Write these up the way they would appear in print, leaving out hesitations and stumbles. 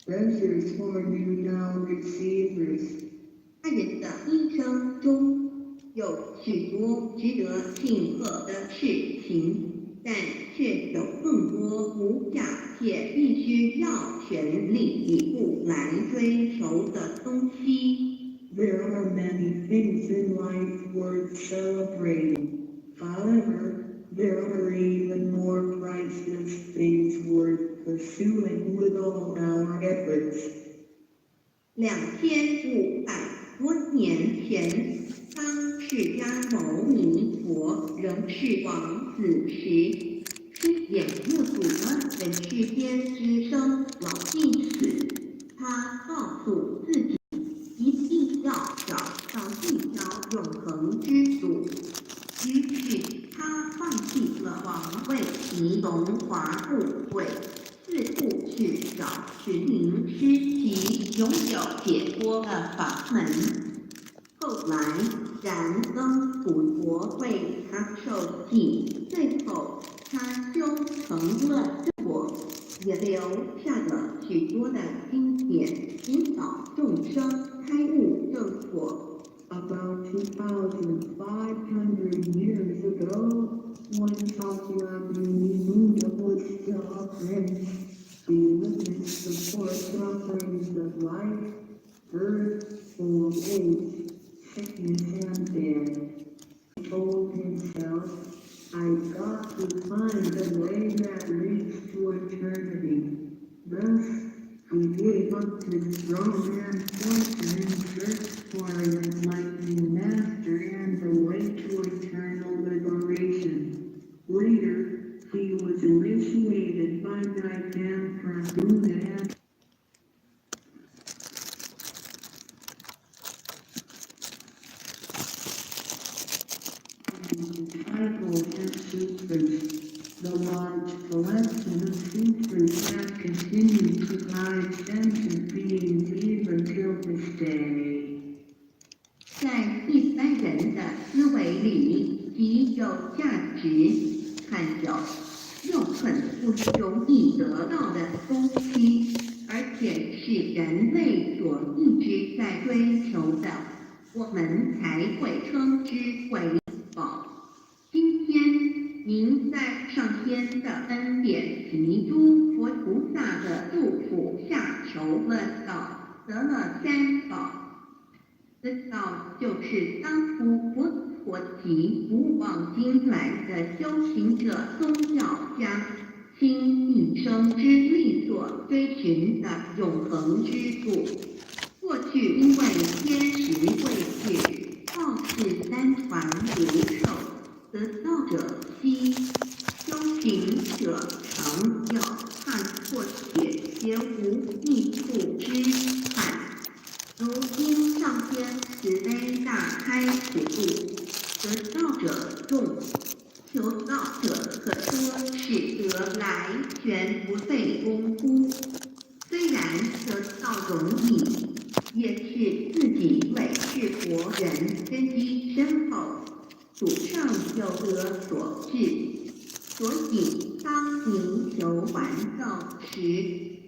treasures for new Tao receivers. 他人的一生中有许多值得庆贺的事情，但却有更多无价且必须要全力以赴来追求的东西。There are many things in life worth celebrating. However, there are even more priceless things worth pursuing with all our efforts. 2500多年前，当释迦牟尼佛仍是王子时，亲眼目睹了人世间之生老病死，他告诉自己一定要找到一条永恒之路。于是他放弃了王位及荣华富贵，四处去找神灵师及拥有解脱的法门。后来燃灯古佛为他受记，最后他修成了正果，也留下了许多的经典，引导众生开悟正果。About 2,500 years ago, when Shakyamuni Buddha was still a prince, he witnessed the four sufferings of life: birth, old age, sickness, and death. He told himself, "I've got to find a way that leads to eternity." Thus, he gave up his throne and fortune in search for an enlightening master and the way to eternal liberation. Later, he was initiated by Gautam Buddha and disciples and sutras. The large collection of sutras has continued to guide sentient beings even till this day. 在一般人的思维里，极有价值、罕有又很不容易得到的东西，而且是人类所一直在追求的，我们才会称之为宝。今天您在上天的恩典及诸佛菩萨的祝福下求了道，得了三宝。这道就是当初佛提不往今来的修行者、宗教家倾一生之力所追寻的永恒之路。过去因为天时未至，道士单传流授，得道者稀，修行者常要看破且绝无益处之憾。如今上天慈悲大开此路，得道者众，求道者可说是得来全不费功夫。虽然得道容易，也是自己为是活人根基深厚，祖上有德所致。所以当您求完道时，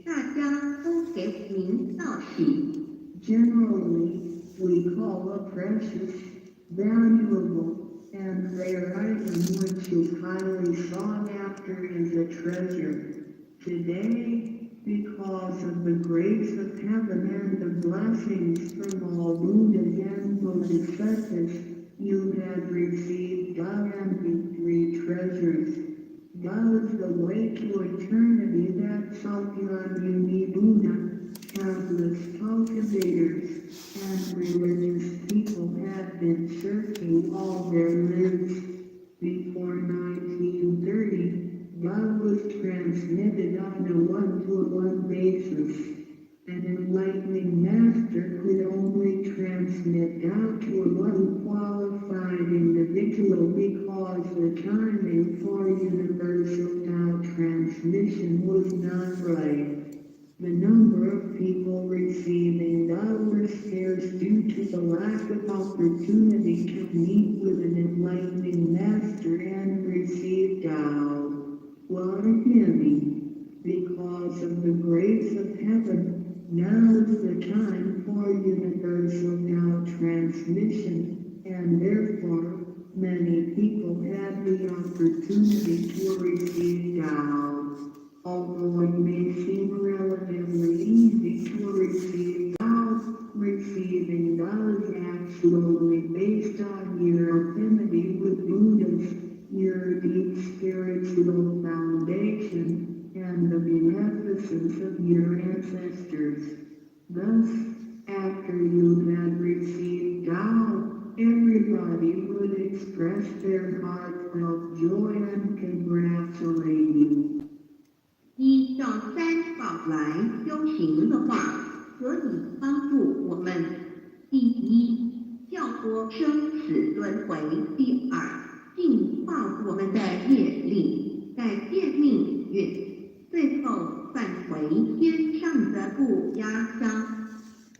大家都给您道喜。Generally, we call a precious, valuable, and rare item which is highly sought after as a treasure. Today, because of the grace of heaven and the blessings from all Buddhas and Bodhisattvas, you have received Tao and the three treasures. Tao is the way to eternity that Shakyamuni Buddha, countless cultivators, and religious people have been searching all their lives. Before 1930, Tao was transmitted on a one-to-one basis. An enlightening master could only transmit Tao to a one qualified individual because the timing for universal Tao transmission was not right. The number of people receiving Tao were scarce due to the lack of opportunity to meet with an enlightening master and receive Tao. What a pity! Because of the grace of heaven, was a time for universal Tao transmission, and therefore, many people had the opportunity to receive Tao. Although it may seem relatively easy to receive Tao, receiving Tao is actually based on your affinity with Buddhas, your deep spiritual foundation, and the beneficence of your ancestors. Thus, after you had received Tao, everybody would express their heartfelt joy and congratulate you. 依照三宝来修行的话，可以帮助我们：第一，跳脱生死轮回；第二，净化我们的业力，改变命运；最后返回天上的不压伤。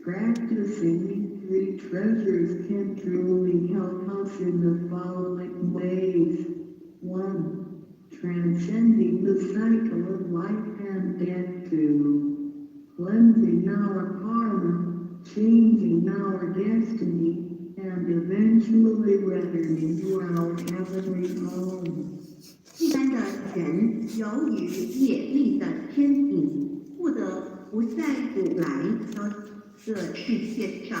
Practicing these three treasures can truly help us in the following ways. 1. Transcending the cycle of life and death. 2. Cleansing our karma, changing our destiny, and eventually returning to our heavenly home. 一般的人由于业力的牵引，不得不在来到这世界上，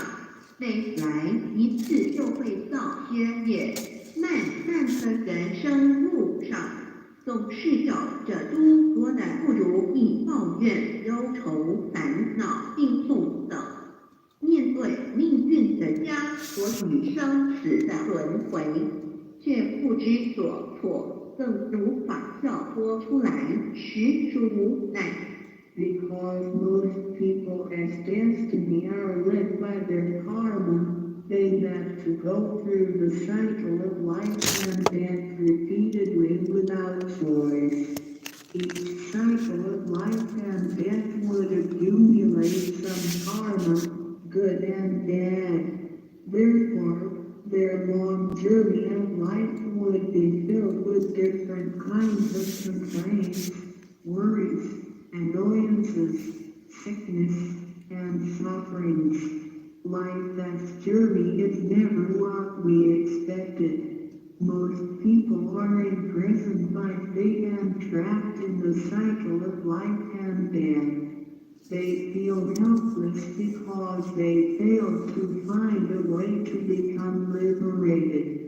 每来一次就会造些业，漫漫的人生路上，总是有着诸多的不如意、抱怨、忧愁、烦恼、病痛等。面对命运的枷锁与生死的轮回，却不知所措，更无法跳脱出来，实属无奈。Because most people as destiny are led by their karma, they have to go through the cycle of life and death repeatedly without choice. Each cycle of life and death would accumulate some karma, good and bad. Therefore, their long journey of life would be filled with different kinds of complaints, worries, annoyances, sickness, and sufferings. Life's journey is never what we expected. Most people are imprisoned by fate and trapped in the cycle of life and death. They feel helpless because they fail to find a way to become liberated.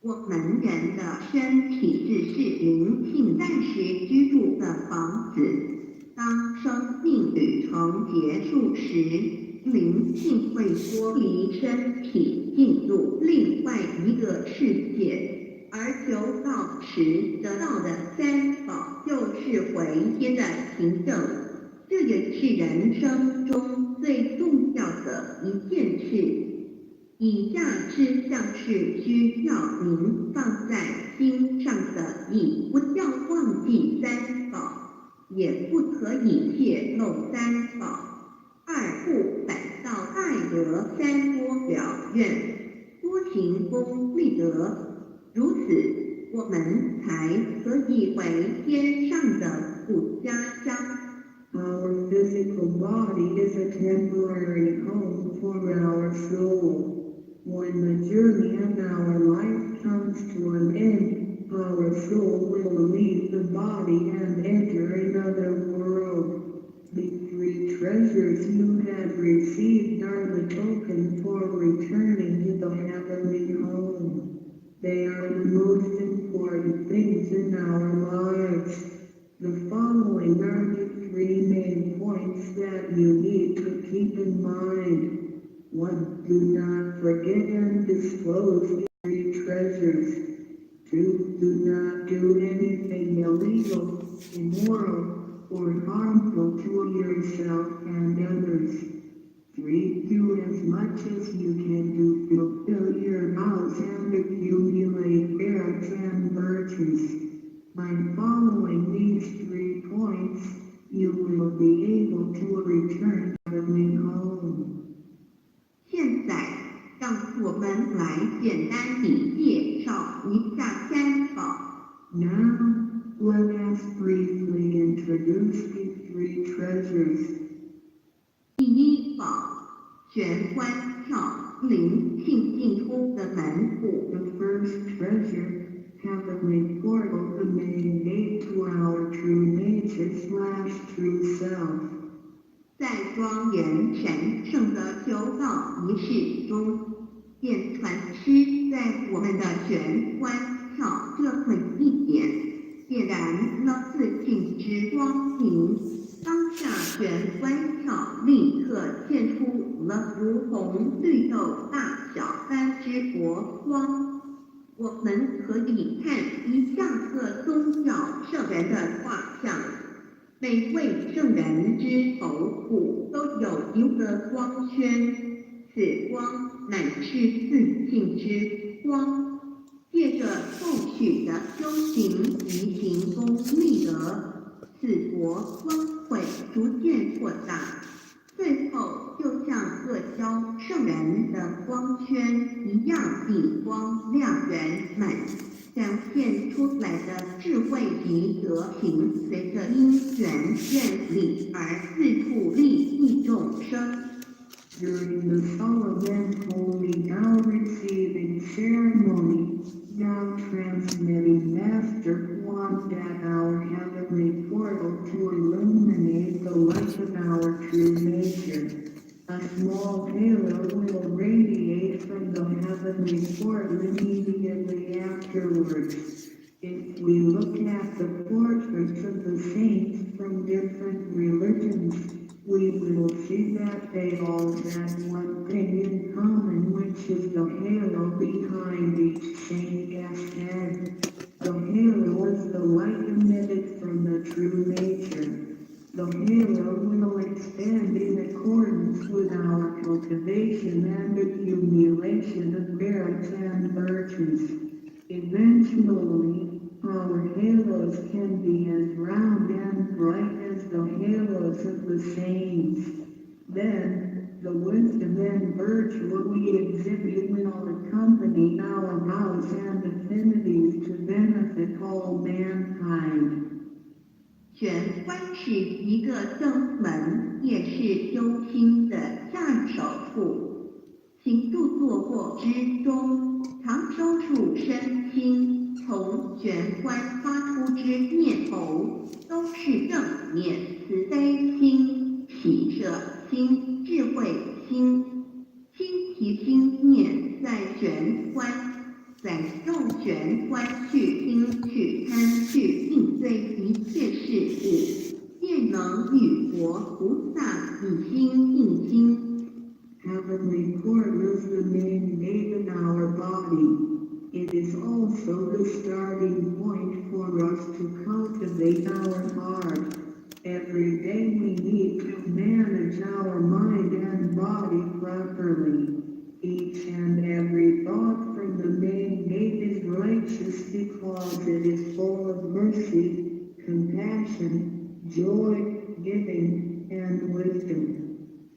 我们人的身体只是灵性暂时居住的房子，当生命旅程结束时，灵性会脱离身体，进入另外一个世界，而求道时得到的三宝就是回天的凭证。这也是人生中最重要的一件事。以下是像是需要您放在心上的，你不要忘记三宝，也不可以泄露三宝。二不反倒爱得三多表愿，多行功立德，如此我们才可以回天上的不家乡。Our physical body is a temporary home for our soul. When the journey of our life comes to an end, our soul will leave the body and enter another world. The three treasures you have received are the token for returning to the heavenly home. They are the most important things in our lives. The following are the three main points that you need to keep in mind. 1. Do not forget and disclose the three treasures. 2. Do not do anything illegal, immoral, or harmful to yourself and others. 3. Do as much as you can to fulfill your vows and accumulate merits and virtues. By following these 3 points, you will be able to return to heavenly home. 现在，让我们来简单地介绍一下三宝。Now, let us briefly introduce the 3 treasures. 第一玄关跳灵性进出的门户。 The first treasure, heavenly portal, the main gate to our true nature/true self. 在庄严神圣的修道仪式中，便传师在我们的玄关窍这捆一点，点燃了自信之光明。当下玄关窍立刻现出了如红绿豆大小3支佛光。我们可以看一下个宗教圣人的画像。每位圣人之头部都有一个光圈，此光乃是自信之光。借着后续的修行及行功立德，此佛光会逐渐扩大，最后就像各教圣人的光圈一样以光亮圆满。表现出来的智慧及德行，随着因缘愿力而自处利益众生。 During the solemn holy now receiving ceremony, now transmitting Master wand at our heavenly portal to illuminate the light of our true nature. A small halo will radiate from the heavenly portal immediately afterwards. If we look at the portraits of the saints from different religions, we will see that they all have one thing in common, which is the halo behind each saint's head. The halo is the light emitted from the true nature. The halo will expand in accordance with our cultivation and accumulation of merits and virtues. Eventually, our halos can be as round and bright as the halos of the saints. Then, the wisdom and virtue we exhibit will accompany our vows and affinities to benefit all mankind. 玄关是一个正门，也是修心的下手处。行住坐卧之中，常收束身心，从玄关发出之念头，都是正念、慈悲心、喜舍心、智慧心。心提心念在玄关，在用玄关去听、去参、去应对一切事物，便能与佛菩萨以心应心。 Heavenly portal is the main gate in our body. It is also the starting point for us to cultivate our heart. Every day we need to manage our mind and body properly. Each and every thought from the main gate is righteous because it is full of mercy, compassion, joy, giving, and wisdom.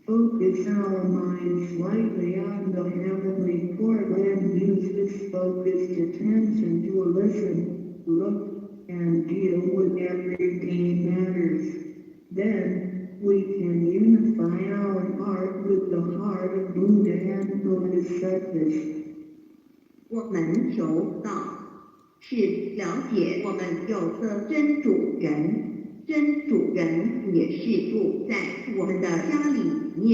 Focus our mind slightly on the heavenly portal and use this focused attention to listen, look, and deal with everyday matters. Then, we can unify our heart with the heart of Buddha and Bodhisattva. 我们求道是了解我们有个真主人，真主人也是住在我们的家里面。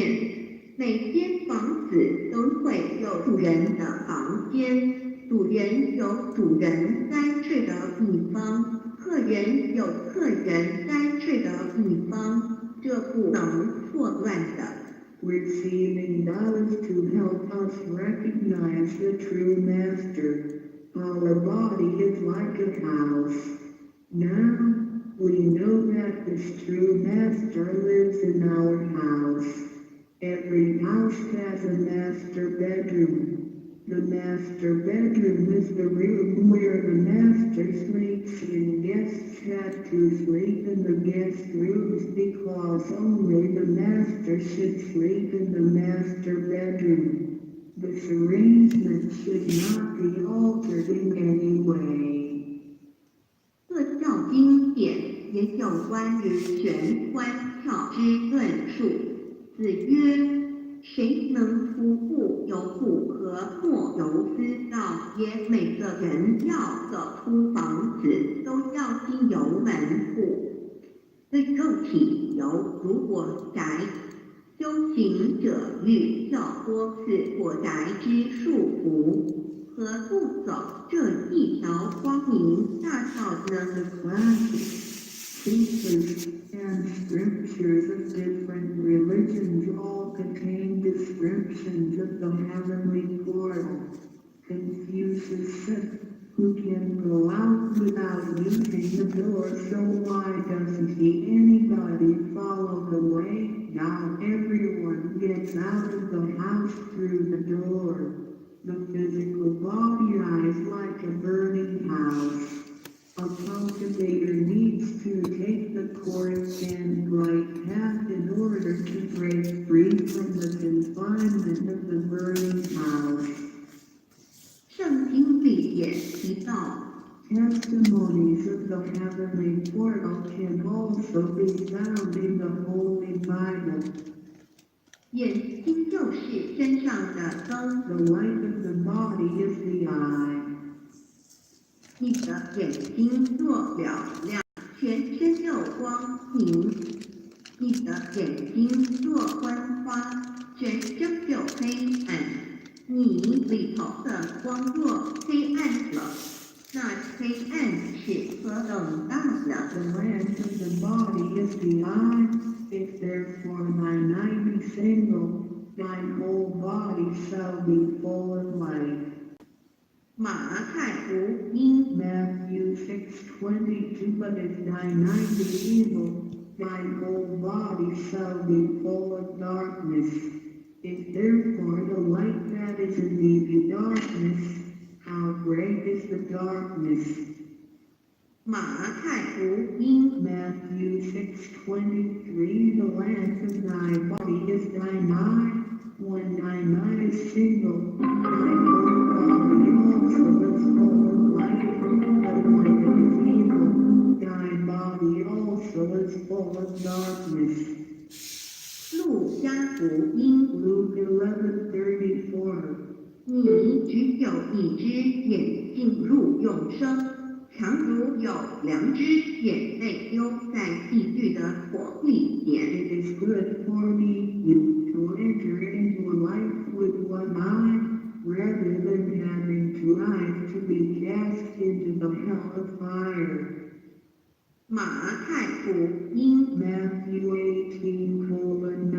每间房子都会有主人的房间，主人有主人该睡的地方，客人有客人该睡的地方，这不能错乱的。 Receiving knowledge to help us recognize the true master. Our body is like a house. Now, we know that this true master lives in our house. Every house has a master bedroom. The master bedroom is the room where the master sleeps, and guests have to sleep in the guest rooms because only the master should sleep in the master bedroom. This arrangement should not be altered in any way. 各教经典也有关于玄关窍之论述。子曰：“谁能徒步由户和莫由斯道，也每个人要走出房子，都要经由门户。对肉体有如火宅，修行者欲较多次火宅之束缚，何不走这一条光明大道呢？ Teachers and scriptures of different religions all contain descriptions of the heavenly portal. Confucius said, who can go out without using the door, so why doesn't anybody follow the way? Now everyone gets out of the house through the door. The physical body lies like a burning house. A cultivator needs to take the course and right path in order to break free from the confinement of the burning house. 圣经里也提到 Testimonies of the heavenly portal can also be found in the Holy Bible. 眼睛就是身上的灯， The light of the body is the eye. 你的眼睛若了亮，全身就光明；你的眼睛若昏花，全身就黑暗。你里头的光若黑暗了，那黑暗是何等大呢？ The lamp of the body is the eye. If therefore thine eye be single, thine whole body shall be full of light. 马太福音 Matthew 6:22, but if thine eye be evil, thine whole body shall be full of darkness. If therefore the light that is in thee be darkness, how great is the darkness? 马太福音 Matthew 6:23, the lamp of thy body is thine eye. When thine eye is single, thine whole body also is full of light. But when it is evil, thy body also is full of darkness. 路加福音 Luke 11:34. 你只有一只眼进入永生，强如有两只眼被丢在地狱的火里边。 It is good for me to enter into life with one eye, rather than having two eyes to be cast into the hell of fire. 马太福音 Matthew 18:9.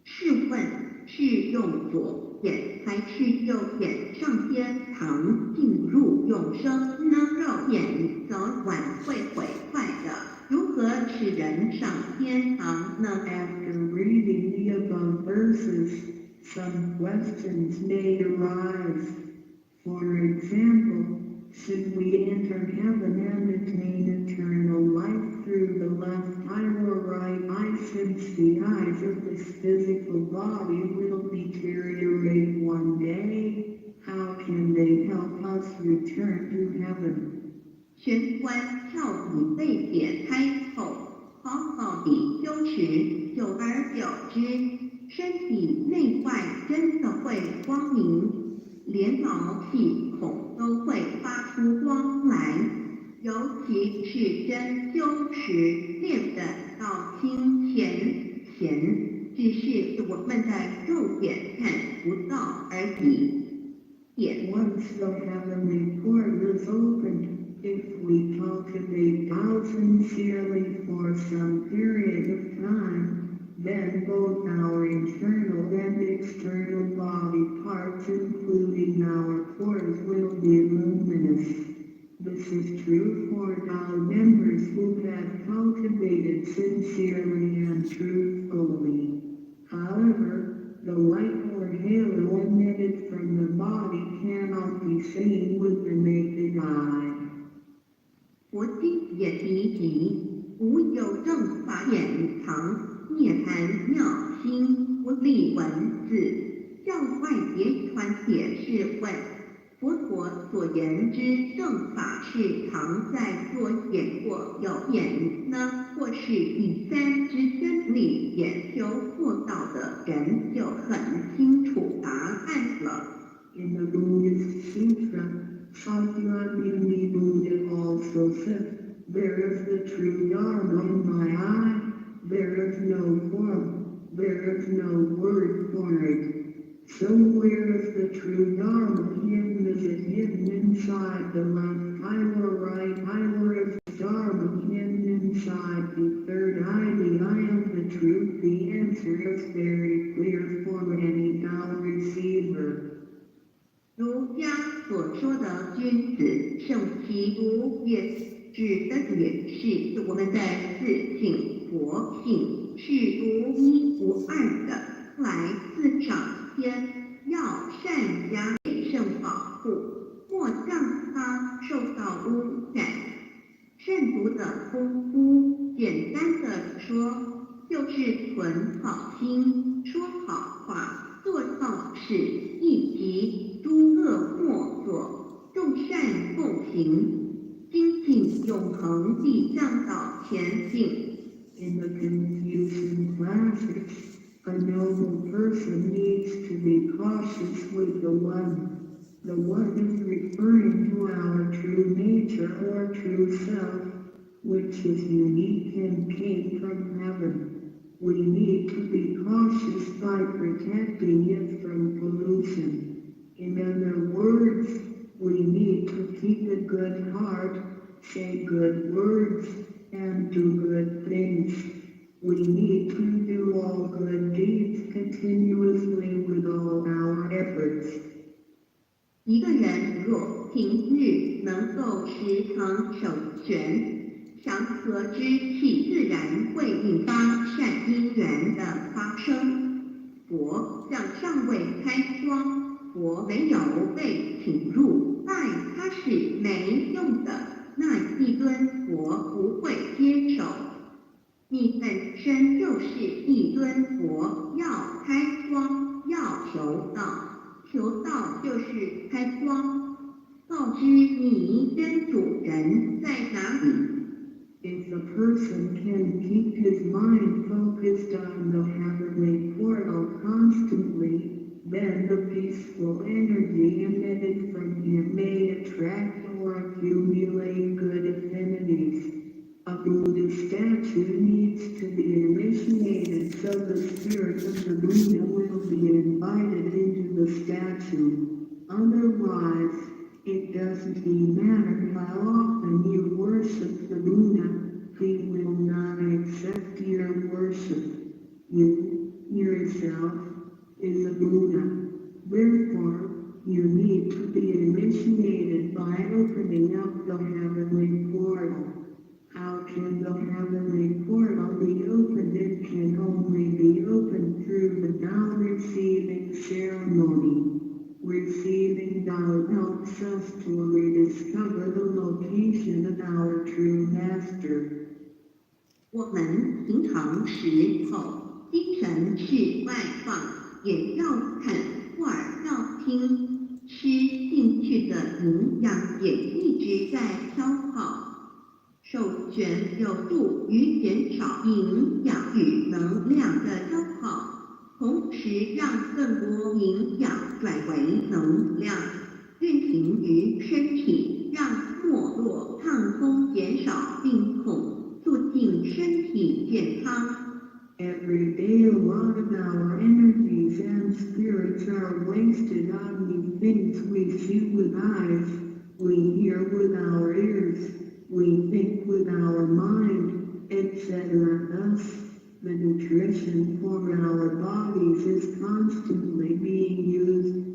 试问是用左眼还是右眼上天堂进入永生呢？肉眼早晚会毁坏的，如何使人上天堂呢？ After reading the above verses, some questions may arise. For example, should we enter heaven and attain eternal life through the left eye or right eye, since the eyes of this physical body will deteriorate one day? How can they help us return to heaven? 玄关跳椅被解开后，好好地修持，久而久之，身体内外真的会光明，连毛细孔都会发出光来。尤其是真修持练得到清浅显，只是我们的肉眼看不到而已。点 Once the heavenly portal is opened, if we cultivate vows sincerely for some period of time, then both our internal and external body parts, including our pores, will be luminous. This is true for our members who have cultivated sincerely and truthfully. However, the light or halo emitted from the body cannot be seen with the naked eye. 佛经也提及，无有正法眼堂，涅盘妙心，不立文字。教外别传解释问：佛陀所言之正法是藏在左眼或右眼呢，或是第三之真理研究做到的人就很清楚答案了。In the Buddhist Sutra, Shakyamuni Buddha also said, there is the true Dharma in my eye, there is no form, there is no word for it. So where is the true Dharma hidden? Is it hidden inside the left eye or right eye, or is Dharma hidden inside the third eye, the eye of the truth? The answer is very clear for any Tao receiver. 儒家所说的君子圣其无也指的也是我们的自性佛性是独一无二的，来自上天，要善加谨慎保护，莫让它受到污染。慎独的功夫，简单的说，就是存好心，说好话，做好事，以及诸恶莫作，众善奉行，精进永恒地向导前进。In the Confucian classics, a noble person needs to be cautious with the one. The one is referring to our true nature or true self, which is unique and came from heaven. We need to be cautious by protecting it from pollution. In other words, we need to keep a good heart, say good words, and do good things. We need to do all good deeds continuously with all our efforts. 一个人若平日能够时常守权，祥和之气自然会引发善因缘的发生。佛向尚未开光，佛没有被请入，拜他是没用的，那一尊佛不会接受。你本身就是一尊佛，要开光，要求道。求道就是开光，告知你真主人在哪里。If a person can keep his mind focused on the heavenly portal constantly, then the peaceful energy emitted from him may attract or accumulate good affinities. A Buddha statue needs to be initiated so the spirit of the Buddha will be invited into the statue. Otherwise, it doesn't matter how often you worship the Buddha, he will not accept your worship. You, yourself, is a Buddha. Therefore, you need to be initiated by opening up the heavenly portal. How can the heavenly portal be opened? It can only be opened through the Tao receiving ceremony. Receiving Tao helps us to rediscover the location of our true master. 我们平常时候精神是外放，也要看，耳要听，吃进去的营养也一直在消耗。授权有助于减少营养与能量的消耗，同时让更多营养转为能量，运行于身体，让没落烫风减少病痛，促进身体健康。Every day a lot of our energies and spirits are wasted on the things we see with eyes, we hear with our ears, we think with our mind, etc. Thus, the nutrition for our bodies is constantly being used.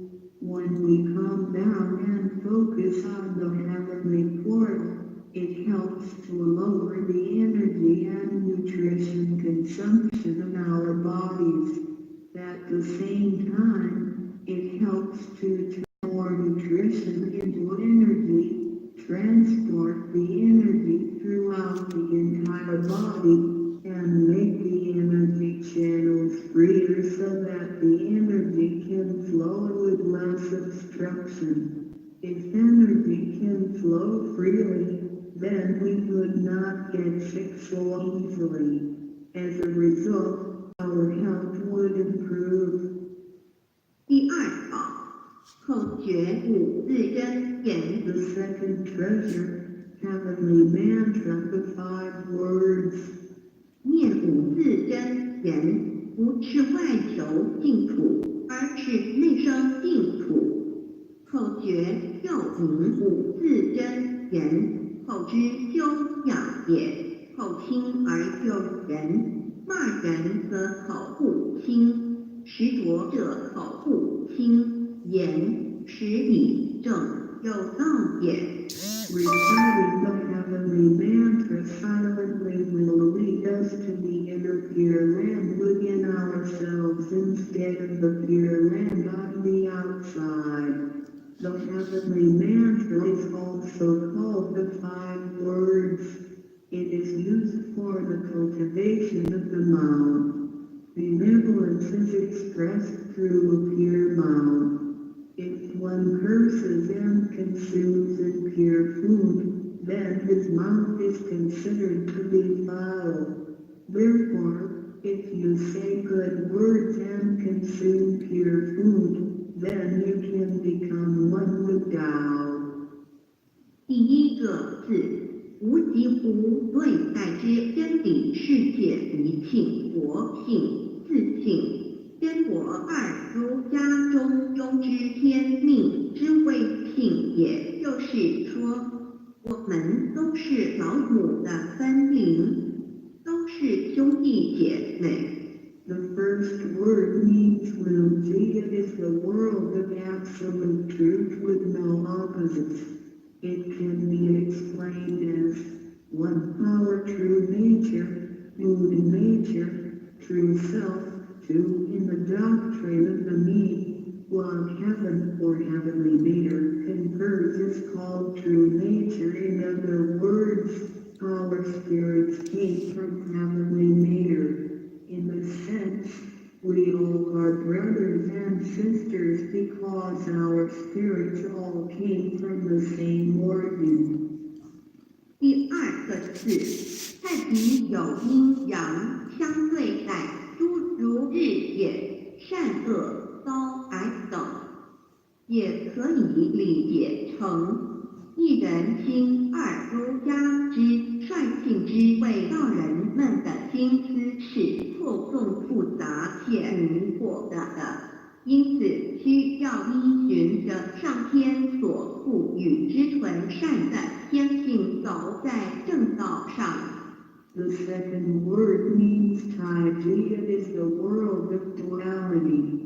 When we calm down and focus on the heavenly portal, it helps to lower the energy and nutrition consumption of our bodies. At the same time, it helps to turn more nutrition into energy, transport the energy throughout the entire body, and make the energy channels freer so that the energy can flow with less obstruction. If energy can flow freely, then we would not get sick so easily. As a result, our health would improve. 第二条，口诀五字真言。 The second treasure, heavenly mantra, the 5 words. 念五字真言，不是外求净土，而是内生净土。口诀又名五字真言，口之修养也，口轻而救人。骂人则口不轻，实着者口不轻，言实以正，有道也。 Reciting the heavenly mantra silently will lead us to the inner Pure Land within ourselves instead of the Pure Land on the outside. The heavenly mantra is also called the 5 words. It is used for the cultivation of the mouth. Benevolence is expressed through a pure mouth. If one curses and consumes impure food, then his mouth is considered to be foul. Therefore, if you say good words and consume pure food, then you can become one with Tao. 第一个字，无极无对待之真理世界一性佛性自性。 真我二儒家中庸之天命之谓性，也就是说，我们都是老母的分灵，都是兄弟姐妹。 The first word means Wuji. It is the world of absolute truth with no opposites. It can be explained as one power, true nature, mood nature, true self. 2. In the doctrine of the me, one heaven or heavenly nature confers is called true nature. In other words, our spirits came from heavenly nature. In the sense, we all are brothers and sisters because our spirits all came from the same origin. 第二个字，太极有阴阳相对待。 如日也，善恶高矮等，也可以理解成一人心二儒家之率性之为道人们的心思是错综复杂且迷惑的，因此需要依循着上天所赋予之纯善的天性，走在正道上。 The second word means Taiji. It is the world of duality.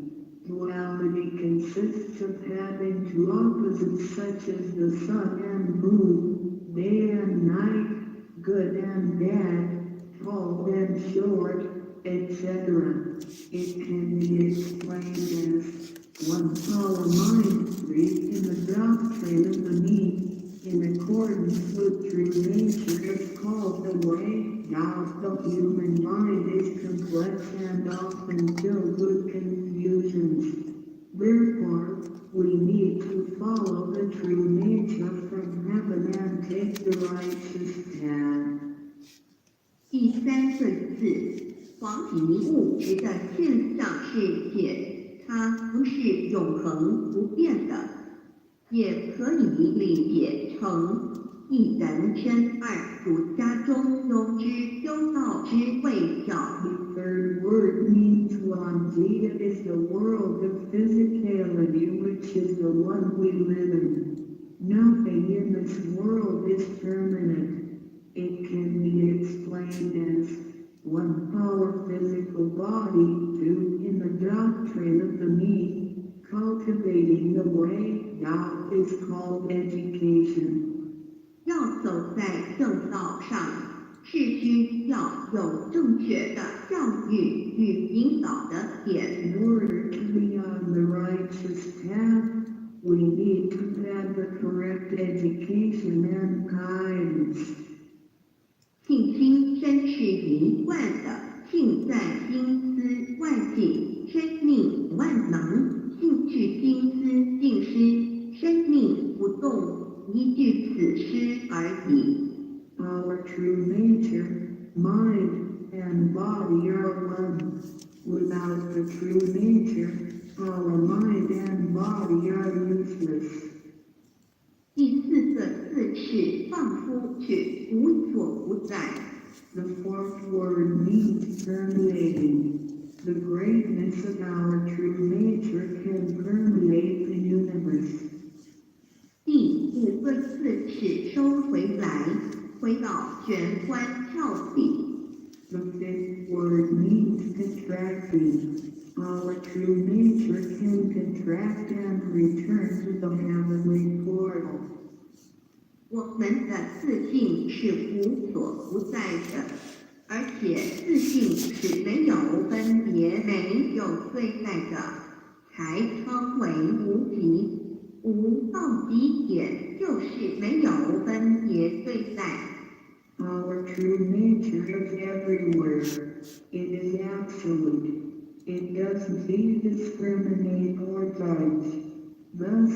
Duality consists of having two opposites such as the sun and moon, day and night, good and bad, tall and short, etc. It can be explained as one power mind free in the doctrine of the me. In accordance with true nature, it's called the way. Now the human mind is complex and often filled with confusions. Therefore, we need to follow the true nature from heaven and take the righteous path. 第三个字，黄体物质的现象世界，它不是永恒不变的，也可以理解成一人身二儒家中庸之修道之谓教。 The third word means Wanji. It is the world of physicality, which is the one we live in. Nothing in this world is permanent. It can be explained as one power physical body, 2. In the doctrine of the me, cultivating the way, Tao is called education. 要走在正道上，是需要有正确的教育与引导的点。 In order to be on the righteous path, we need to have the correct education and guidance. 性心身是一贯的，性在心思万境，生命万能；性去心思尽失，生命不动，一句此诗而已。body are one. Without the true nature, our mind and body are useless. 第四个字是放出去，无所不在。 The fourth word means permeating. The greatness of our true nature can permeate the universe. 第五个字是收回来，回到玄关跳底。 The fifth word means contracting. Our true nature can contract and return to the heavenly portal. 我们的自信是无所不在的，而且自信是没有分别、没有对待的，才称为无极。无到极点就是没有分别对待。 Our true nature is everywhere. It is absolute. It doesn't discriminate or judge. Thus,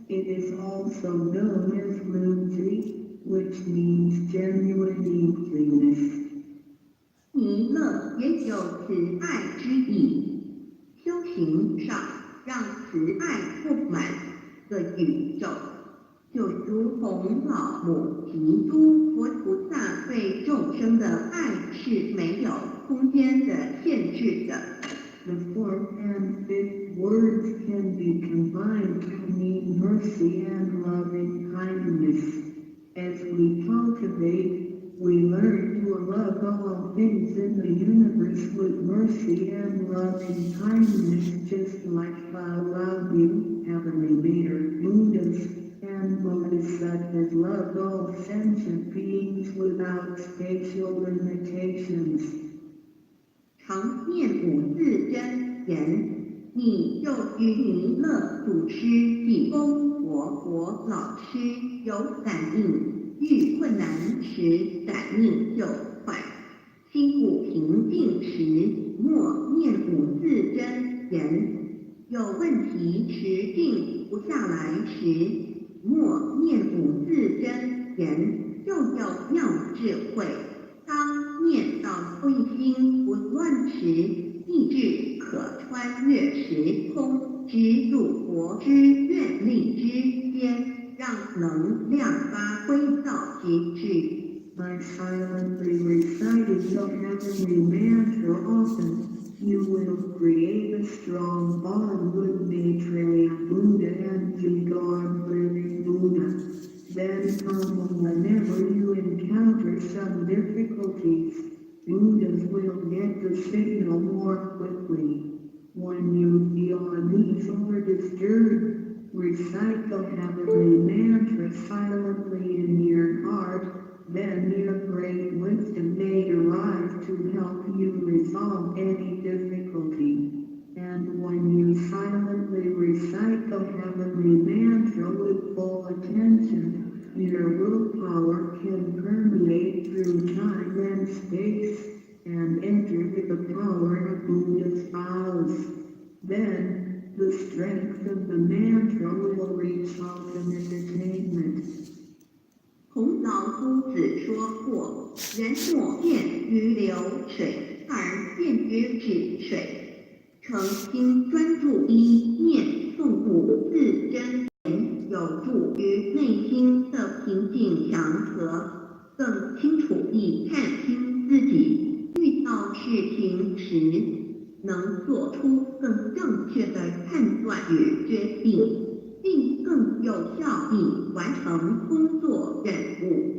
it is also known as Muji, which means genuine emptiness. 弥勒也有慈爱之意，修行上让慈爱布满个宇宙，就如同老母提督佛菩萨对众生的爱是没有空间的限制的。 The fourth and fifth words can be combined to mean mercy and loving kindness. As we cultivate, we learn to love all things in the universe with mercy and loving kindness, just like I love you, Heavenly Leader, Buddhas, and Bodhisattvas loved all sentient beings without spatial limitations. 常念五字真言，你就与弥勒祖师、济公活老师有感应，遇困难时感应就快。心不平静时，默念五字真言；有问题时静不下来时，默念五字真言，就有妙智慧。 当念到慧心不乱时，意志可穿越时空，直入佛之愿力之间，让能量发挥到极致。 By silently reciting the heavenly mantra often, you will create a strong bond with Maitreya Buddha and the God-living Buddha. Then come whenever you encounter some difficulties, Buddhas will get the signal more quickly. When you feel uneasy or disturbed, recite the heavenly mantra silently in your heart. Then your great wisdom may arrive to help you resolve any difficulty. And when you silently recite the heavenly mantra with full attention, your willpower can permeate through time and space and enter with the power of Buddha's vows. Then, the strength of the mantra will reach ultimate attainment. 孔老夫子说过：“人莫见于流水，而见于止水。”诚心专注一念诵五字真言，有助于内心的平静祥和，更清楚地看清自己。遇到事情时，能做出更正确的判断与决定。 并更有效地完成工作任务。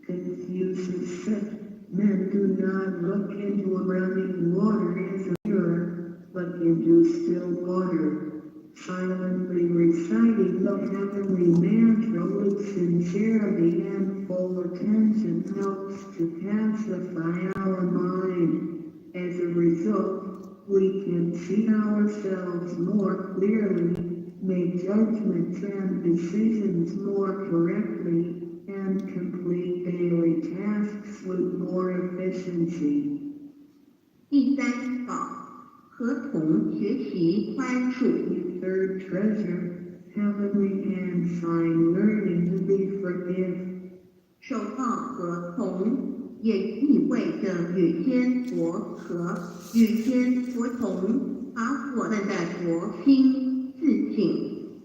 Confucius said, men do not look into running water as a mirror, but into still water. Silently reciting the heavenly mantra with sincerity and full attention helps to pacify our mind. As a result, we can see ourselves more clearly, make judgments and decisions more correctly, and complete daily tasks with more efficiency. 第三宝，合同学习宽恕。 Third treasure, heavenly and sign learning to be forgive. 守抱合同也意味着与天佛合和，与天佛同，把我们的国心自请，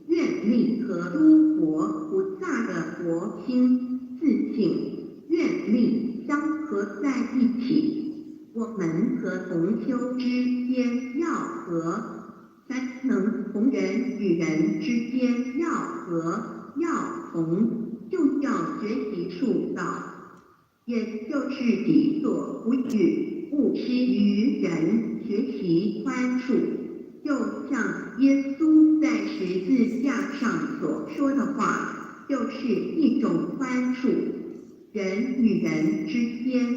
愿力和诸佛菩萨的国心自请，愿力相合在一起。我们和同修之间要和，才能同人与人之间要和要同，就叫学习术道，也就是己所不欲，勿施于人，学习宽恕。就像耶稣在十字架上所说的话，就是一种宽恕。人与人之间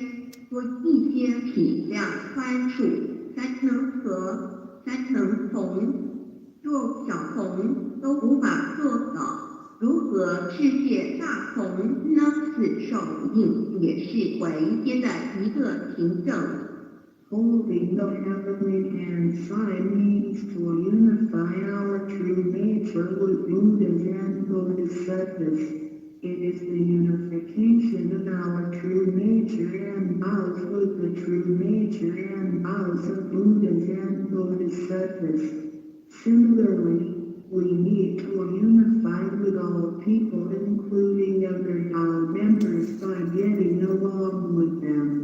多一些体谅宽恕，才能和，才能同。若小同都无法做到，如何世界大同呢？此受印也是为天的一个凭证。Holding the heavenly hand sign means to unify our true nature with Buddhas and Bodhisattvas. It is the unification of our true nature and vows with the true nature and vows of Buddhas and Bodhisattvas. Similarly, we need to unify with all people, including other Tao members, by getting along with them.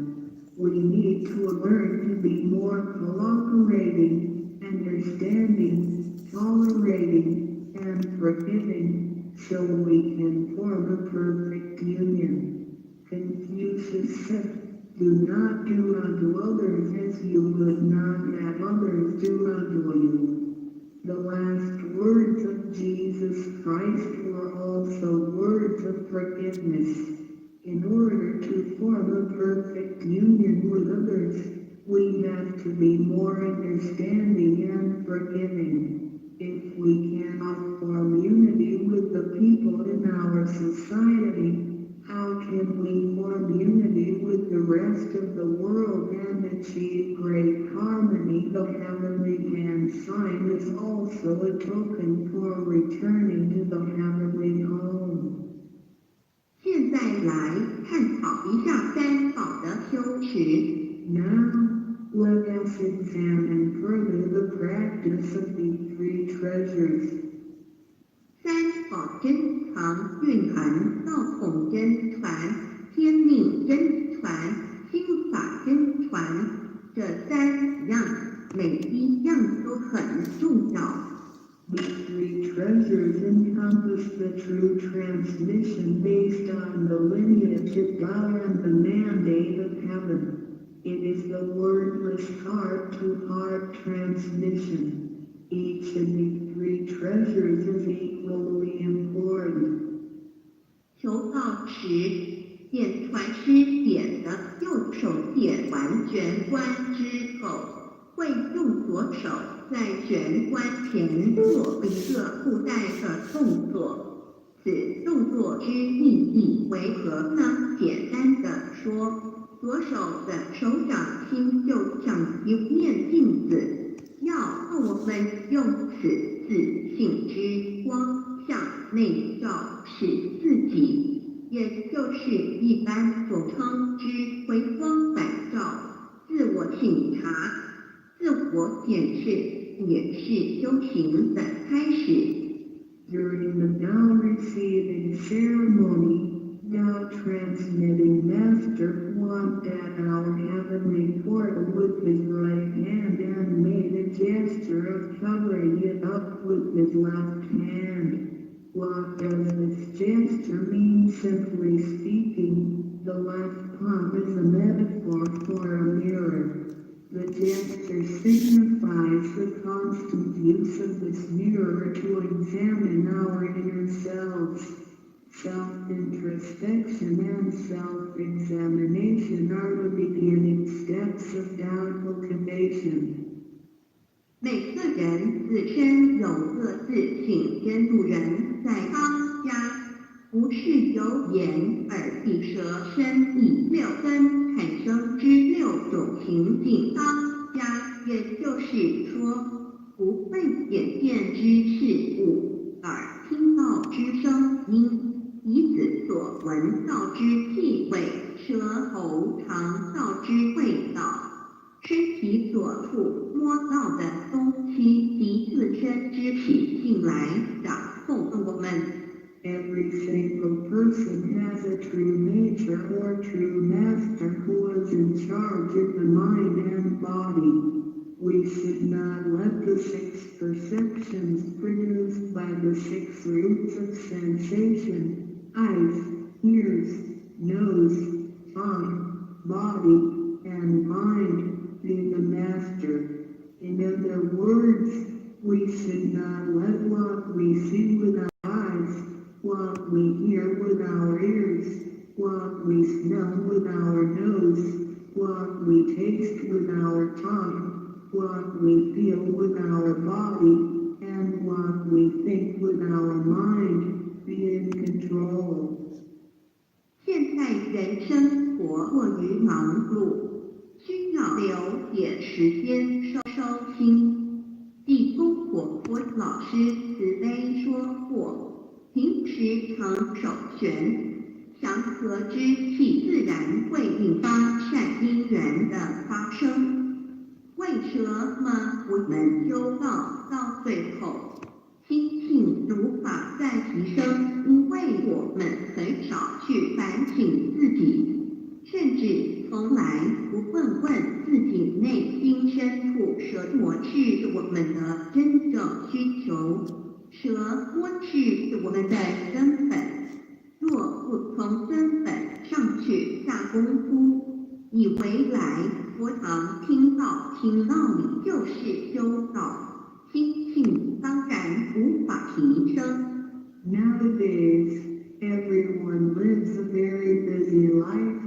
We need to learn to be more cooperating, understanding, tolerating, and forgiving, so we can form a perfect union. Confucius said, "Do not do unto others as you would not have others do unto you." The last words of Jesus Christ were also words of forgiveness. In order to form a perfect union with others, we have to be more understanding and forgiving. If we cannot form unity with the people in our society, how can we form unity with the rest of the world and achieve great harmony? The heavenly hand sign is also a token for returning to the heavenly home. 现在来探讨一下三宝的修持。Now, let us examine further the practice of these three treasures. 三宝真藏蕴含道统真传、天命真传、心法真传，这三样每一样都很重要。The three treasures encompass the true transmission based on the lineage of God and the mandate of heaven. It is the wordless heart-to-heart transmission. Each of these three treasures is equally important. 求道时，点传师点的右手点完玄关之后，会用左手在玄关前做一个附带的动作。此动作之意义为何呢？简单的说，左手的手掌心就像一面镜子，要让我们用此自信之光向内照视自己，也就是一般所称之回光返照、自我省察、自我检视，也是修行的开始。During the Tao receiving ceremony, Tao transmitting master walked at our heavenly portal with his right hand and made a gesture of covering it up with his left hand. What does this gesture mean? Simply speaking, the left palm is a metaphor for a mirror. The gesture signifies the constant use of this mirror to examine our inner selves. Self-introspection and self-examination are the beginning steps of Tao cultivation. 每个人自身有各自性监督人，在当家，不是由眼、耳、鼻、舌、身、意六根产生之六种情境当家，也就是说，不会眼见之事物，耳听到之声音，鼻子所闻到之气味，舌头尝到之味道。身体所触摸到的东西及自身之体性来掌控我们。Every single person has a true nature or true master who is in charge of the mind and body. We should not let the 6 perceptions produced by the 6 roots of sensation, eyes, ears, nose, tongue, body, and mind be the master. In other words, we should not let what we see with our eyes, what we hear with our ears, what we smell with our nose, what we taste with our tongue, what we feel with our body, and what we think with our mind be in control. 现在人生活过于忙碌，需要留点时间收心。地公活佛老师慈悲说过，平时常手旋，祥和之气自然会引发善因缘的发生。为什么我们修到最后，心性无法再提升？因为我们很少去反省自己，甚至从来不问问自己内心深处什么是我们的真正需求，什么是我们的根本。若不从根本上去下功夫，以为来佛堂听道理就是修道，心性当然无法提升。Nowadays, everyone lives a very busy life,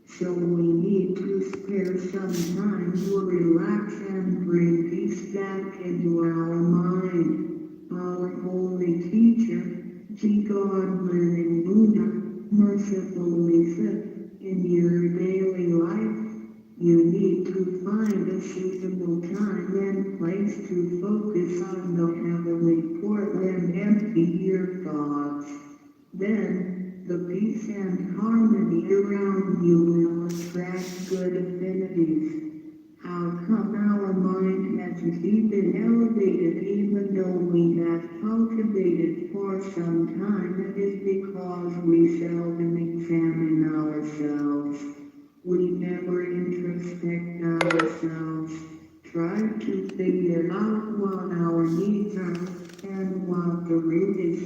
so we need to spare some time to relax and bring peace back into our mind. Our holy teacher, Jigon Living Buddha, mercifully said, in your daily life, you need to find a suitable time and place to focus on the heavenly port and empty your thoughts. Then, the peace and harmony around you will attract good affinities. How come our mind hasn't been elevated even though we have cultivated for some time? It is because we seldom examine ourselves. We never introspect ourselves, try to figure out what our needs are and what the root is.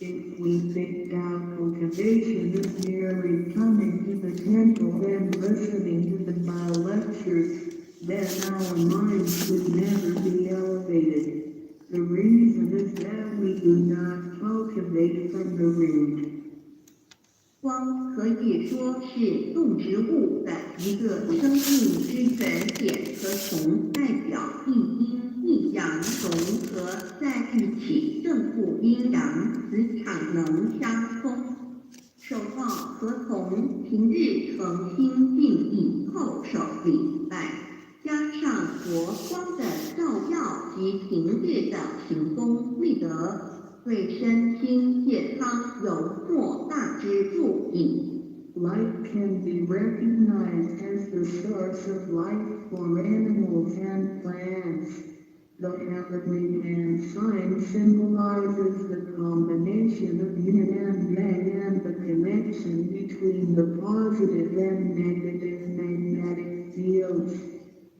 If we think our cultivation is merely coming to the temple and listening to the Tao lectures, then our minds would never be elevated. The reason is that we do not cultivate from the root. 光可以说是动植物的一个生命之源点和虫，代表一阴一阳融合在一起，正负阴阳磁场能相通。手抱合同平日诚心敬意叩首礼拜，加上佛光的照耀及平日的行功立德，对身心健康有莫大之助益。Light can be recognized as the source of life for animals and plants. The heavenly hand sign symbolizes the combination of yin and yang and the connection between the positive and negative magnetic fields.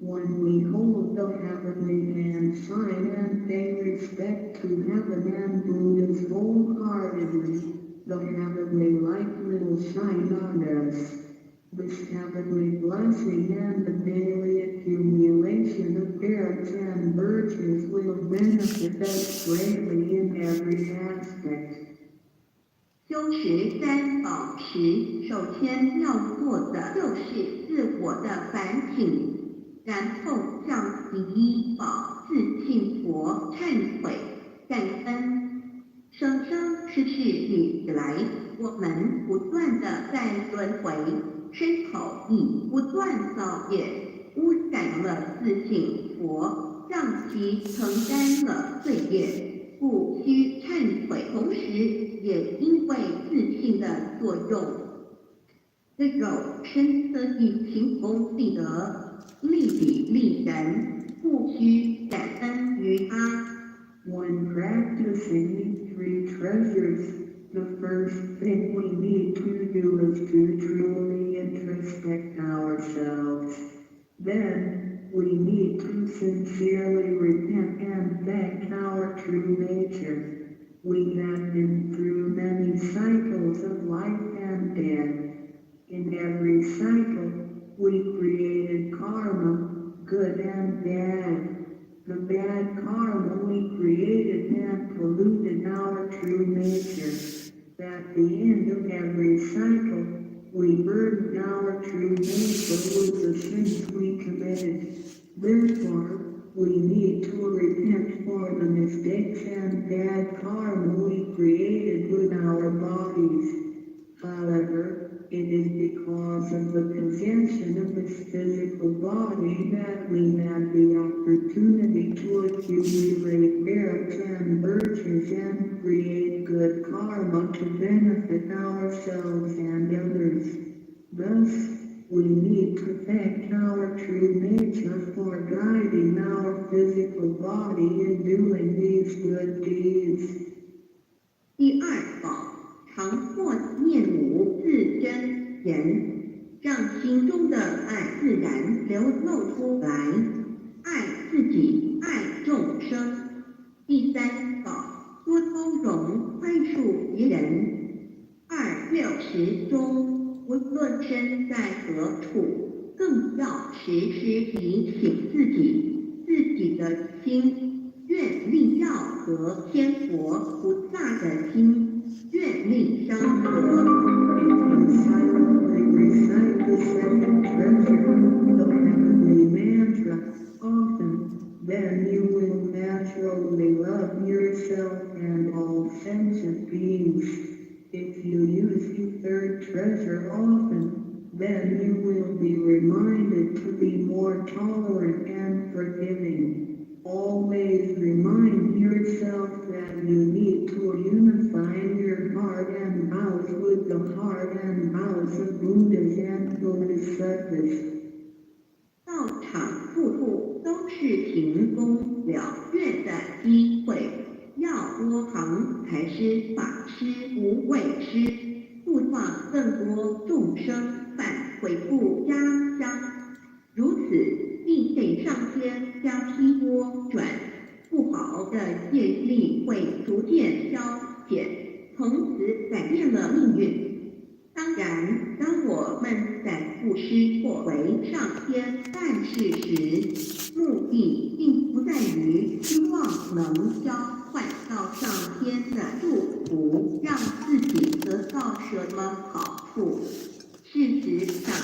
When we hold the heavenly hand sign and pay respect to heaven and Buddhas wholeheartedly, the heavenly light will shine on us. This heavenly blessing and the daily accumulation of merits and virtues will benefit us greatly in every aspect. 修持三宝时，首先要做的就是自我的反省，然后向第一宝自信佛忏悔感恩。生生世世以来，我们不断的在轮回，身口意不断造业，污染了自信佛，让其承担了罪业，故需忏悔。同时，也因为自信的作用，这种身色意行功立德，利己利人，不须感恩于他。When practicing these three treasures, the first thing we need to do is to truly introspect ourselves. Then, we need to sincerely repent and thank our true nature. We have been through many cycles of life and death. In every cycle, we created karma, good and bad. The bad karma we created had polluted our true nature. At the end of every cycle, we burdened our true nature with the sins we committed. Therefore, we need to repent for the mistakes and bad karma we created with our bodies. However, it is because of the possession of this physical body that we have the opportunity to accumulate merits and virtues and create good karma to benefit ourselves and others. Thus, we need to thank our true nature for guiding our physical body in doing these good deeds. 第二宝，常或念母自真言，让心中的爱自然流露出来，爱自己，爱众生。第三宝，多包容，宽恕别人。260中，无论身在何处，更要时时提醒自己的心，愿力要和天佛菩萨的心，愿力相合。Silently recite the second treasure, the heavenly mantra, often, then you will naturally love yourself and all sentient beings. If you use the third treasure often, then you will be reminded to be more tolerant and forgiving. Always remind yourself that you need to unify your heart and mouth with the heart and mouth of Buddhas and Bodhisattvas. 道场处处都是停功了愿的机会，要多行才是法师无畏师，度化更多众生，返回复家乡。如此，并给上天加批波转，不好的业力会逐渐消减，从此改变了命运。当然，当我们在布施或为上天办事时，目的并不在于希望能交换到上天的祝福，让自己得到什么好处。事实上，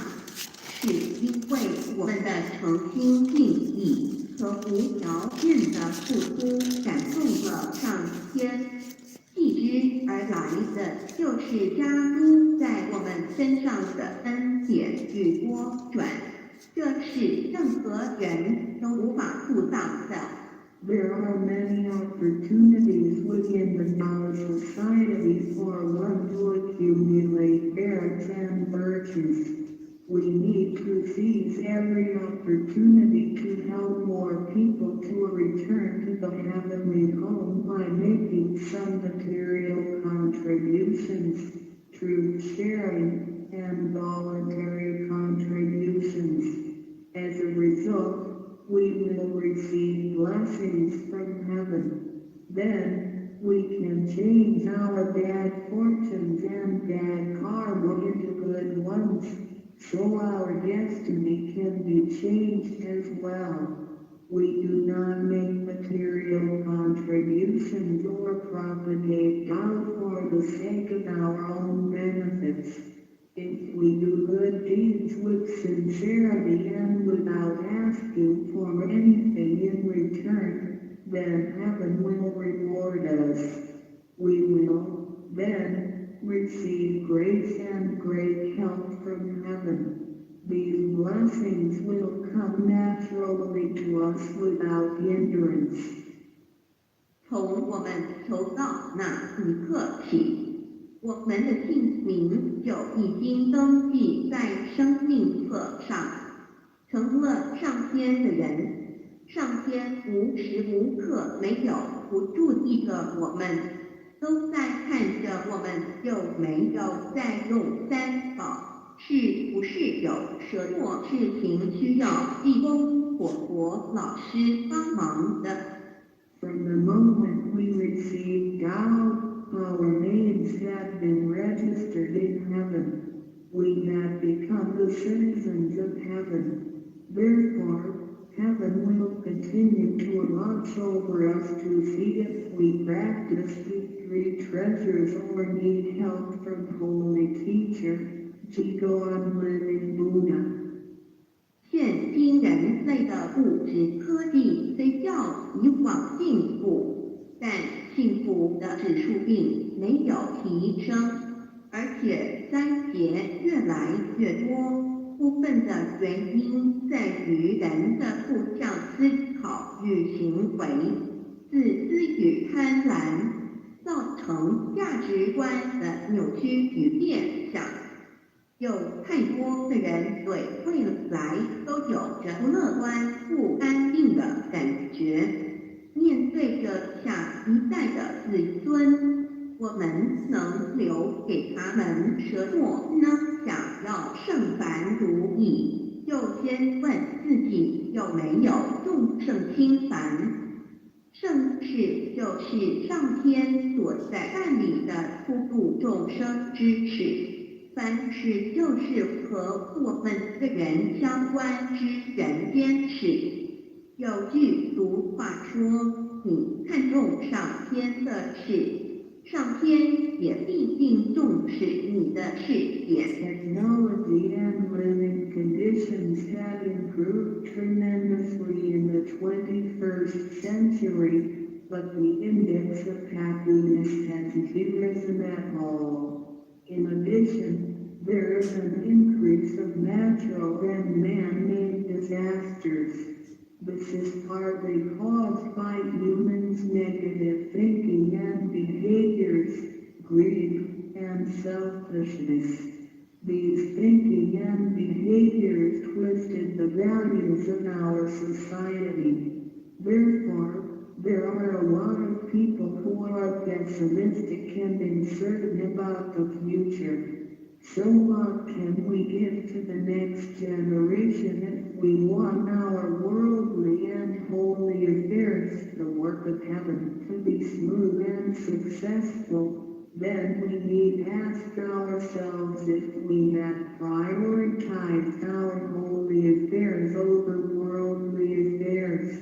是因为我们的诚心敬意和无条件的付出感动了上天。继之而来的就是加诸在我们身上的恩典与波转，这是任何人都无法做到的。There are many opportunities within the knowledge society for one to accumulate merits and virtues. We need to seize every opportunity to help more people to return to the heavenly home by making some material contributions, truth sharing, and voluntary contributions. As a result, we will receive blessings from heaven. Then, we can change our bad fortunes and bad karma into good ones, so our destiny can be changed as well. We do not make material contributions or propagate doubt for the sake of our own benefits. If we do good deeds with sincerity and without asking for anything in return, then heaven will reward us. We will, then, receive grace and great help from heaven. These blessings will come naturally to us without hindrance. 从我们求道那一刻起，我们的姓名就已经登记在生命册上。成了上天的人。上天无时无刻没有不注意着我们，都在看着我们有没有在用三宝，是不是有什么事情需要义工活佛老师帮忙的。From the moment we received out, our names have been registered in heaven. We have become the citizens of heaven. Therefore, heaven will continue to watch over us to see if we practice the three treasures or need help from Holy Teacher, Jigoan Living Buddha. 现今人类的物质科技虽较以往进步，但幸福的指数并没有提升，而且灾劫越来越多。部分的原因在于人的负向思考与行为，自私与贪婪，造成价值观的扭曲与变相。有太多的人对未来都有着不乐观、不安定的感觉。面对着下一代的子孙，我们能留给他们什么呢？想要圣凡如意，就先问自己有没有众圣心凡。圣事就是上天所在办理的普度众生之事。凡事就是和我们个人相关之人间事。有句俗话说：“你看重上天的事，上天也必定重视你的事业。” Technology and living conditions have improved tremendously in the 21st century, but the index of happiness hasn't risen at all. In addition, there is an increase of natural and man-made disasters. This is partly caused by humans' negative thinking and behaviors, greed, and selfishness. These thinking and behaviors twisted the values of our society. Therefore, there are a lot of people who are pessimistic and uncertain about the future. So what can we give to the next generation if we want our worldly and holy affairs, the work of heaven, to be smooth and successful? Then we need ask ourselves if we have prioritized our holy affairs over worldly affairs.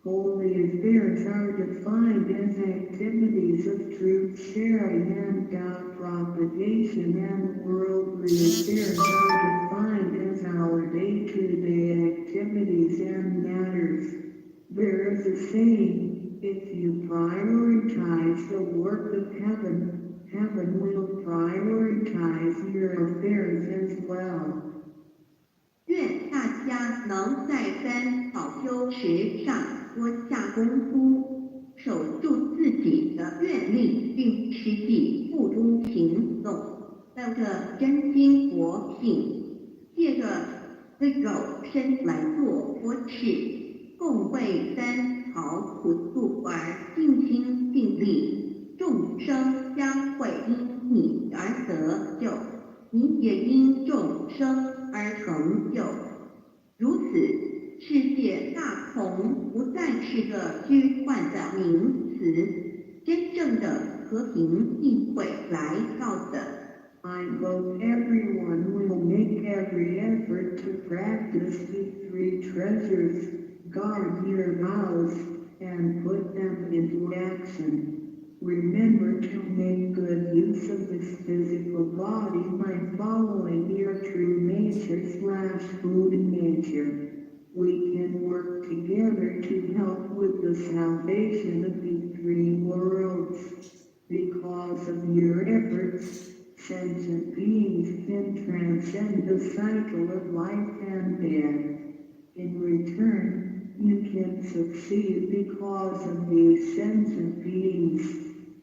Holy affairs are defined as activities of truth sharing and God propagation, and worldly affairs are defined as our day-to-day activities and matters. There is a saying, if you prioritize the work of heaven, heaven will prioritize your affairs as well. 愿大家能在三好修持上多下功夫，守住自己的愿力，并实际付诸行动，带着真心佛性，借着肉身来做佛事，共为三好普度而尽心尽力，众生将会因你而得救，你也因众生而成就。如此，世界大同不再是个虚幻的名词，真正的和平必会来到的。I hope everyone will make every effort to practice the three treasures, guard your vows, and put them into action. Remember to make good use of this physical body by following your true nature/Buddha nature. We can work together to help with the salvation of the three worlds. Because of your efforts, sentient beings can transcend the cycle of life and death. In return, you can succeed because of these sentient beings.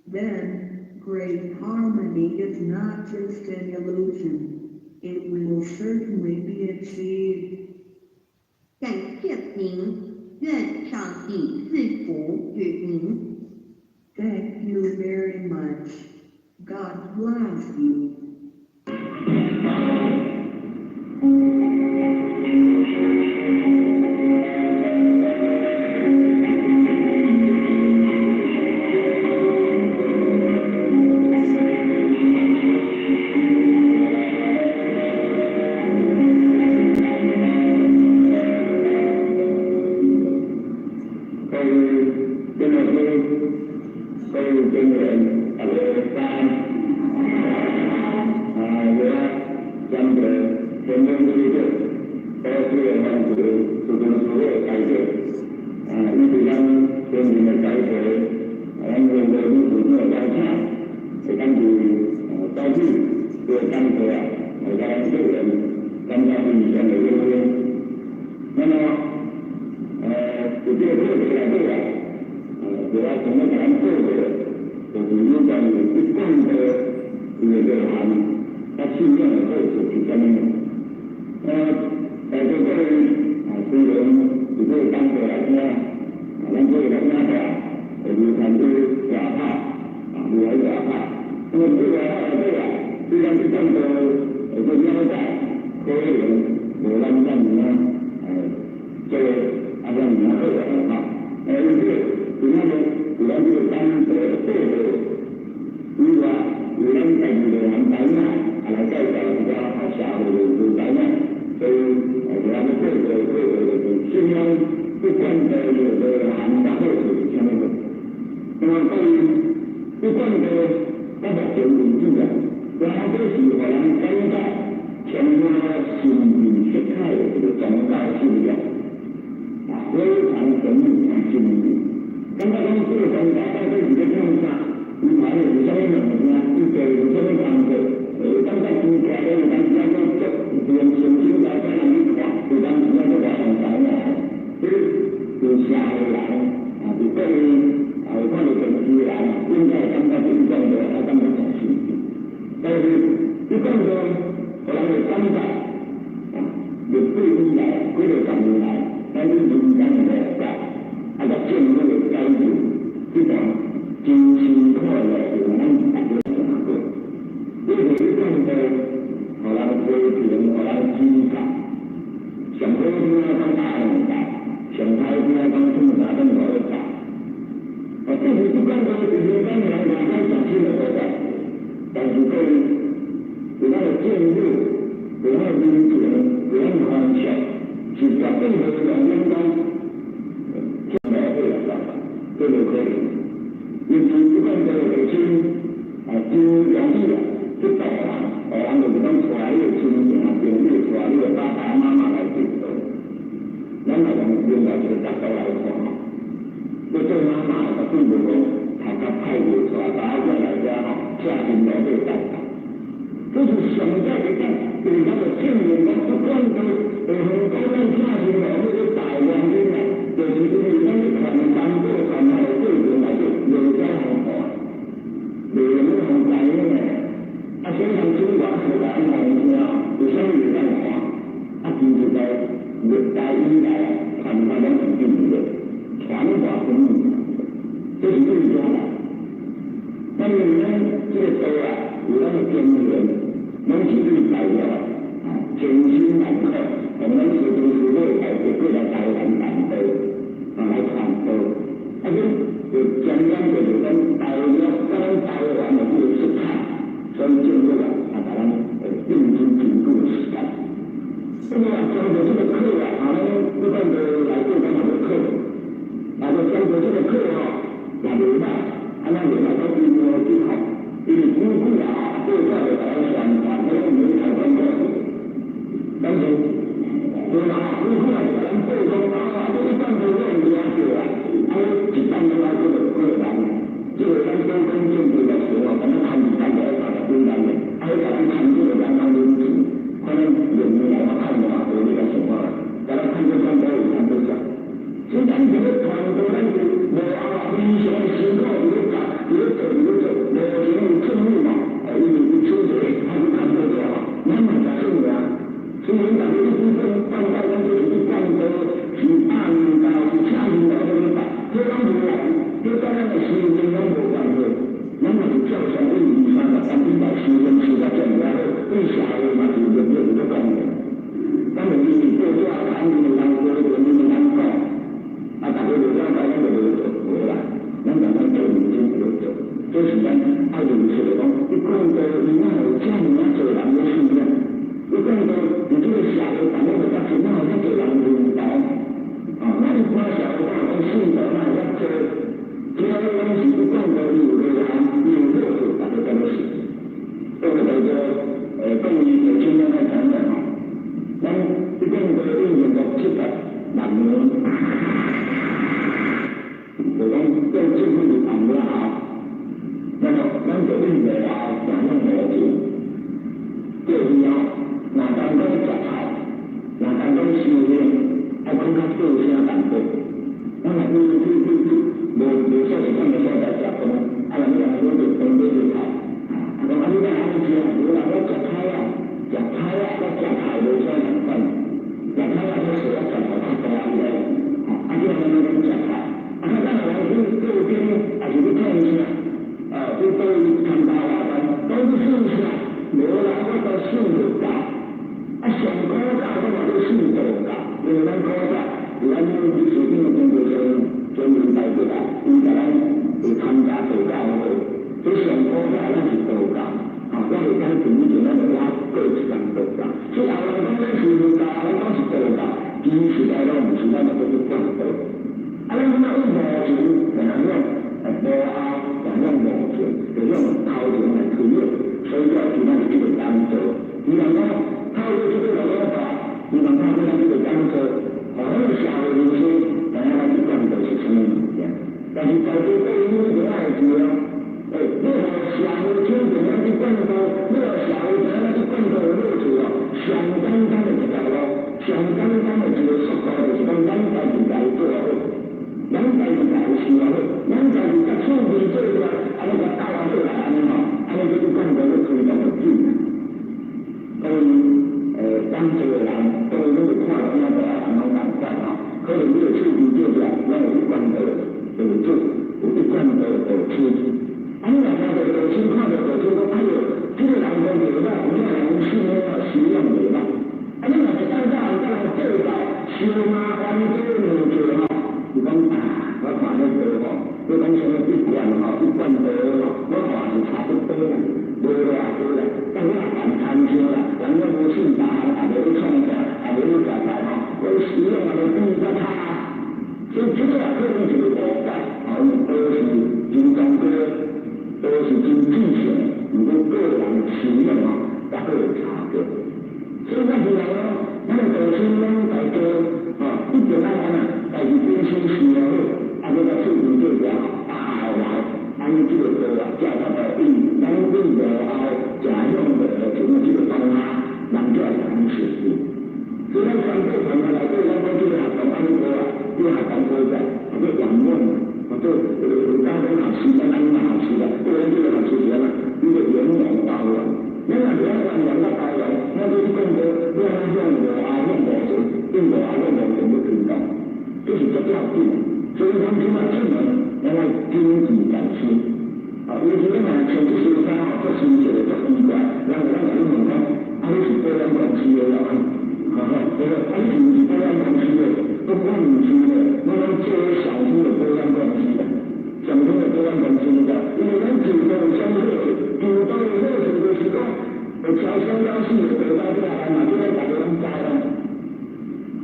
Then, great harmony is not just an illusion. It will certainly be achieved. 感谢您，愿上帝赐福与您。Thank you very much. God bless you. 新闻党的医生放大官就是去干的反正就较钱好像就人领导，咱看社会大众信徒嘛较多，只要拢是不管到有内涵、有好处，大家都是。都是那个关于有经验的成本咱这边的运用到700万元，就讲对政府的按了后，那么咱就运用后两种模式。第二若当讲食菜，若当讲收入，爱讲较小声淡薄。咱若无说是啥物所在食饭，若你若讲就当做就菜。讲你若安尼食，如若我食菜我食菜无啥相关，食菜我是我食头较大个咧，即个咱讲食菜，咱若讲去做边，也是去看一下，去到参加活动，都是试一下，无啦，我都试不到，上古早我嘛都试不到，因为咱古早有咱历史顶个中国专门带过来，伊甲咱去参加道教会，所以上古早咱是道教。咱是讲前以前咱就挖过一项道教，所以后来讲咱是道教，咱讲是道教，其实在咱毋是咱就叫做正道。咱讲到无情，就用无后，就用无情，就用头前来推了，所以叫其他是这个当做。你讲讲透过这个老法，你讲透过这个当做，那个社会人生，大家来去讲到是什么物件？但是在这个因为个爱字啊。你和社会圈怎样去灌输，你和社会怎样去灌输的落去上简单的一条路，上简单的一个速度就是讲，咱家己来做好，咱家己来想好，咱家己甲厝边做出来，安尼甲搭好来安尼安尼就是灌输咧推动的进。所以咱做的人，都你会看到那个人拢共款可能你的厝边做出来，咱有去灌输就做，有去灌输就吃。你若看到道亲，看到道亲讲，哎呦，这个人讲袂歹，有这人信咧，实用袂歹。你若是当早有人做到，伤麻烦多物做是讲我看咧多你讲什么一罐一罐多我看是差不多啦，无偌多啦。但我也谈餐厅啦，人家无信达，也无去创啥，也无去食菜我实用也比较差。所以这个可能就是误解，都是金刚哥。都是真正常，如果个人使用也会有差别。所以咱是人咱的道亲拢大家一定爱安但是本身是好，你甲厝边做者后来安尼这个道才较到伊，咱对无后正向的从这个当下，人才会安实施。所以咱全部团来对咱讲这个学堂安尼做这个学堂所在，叫阳用。就刚刚考试，刚刚考试的，不然这个考试完了，一个圆融包容。你若圆融到包容，那就是更多不要用我用我钱，用我用我钱就可以到，这是这条定。所以咱起码出门，咱要经济感心。尤其咱穿这些衫做新鞋的做衣怪，咱有问讲，你是保险公司的了，这个你是不是保险公司的？不管你是的，我们做小型的保险公司的，小型的保险公司的，因为咱主动消费，主动的热情就是讲，有条相关性的得到这个嘛，这个大家拢知啦。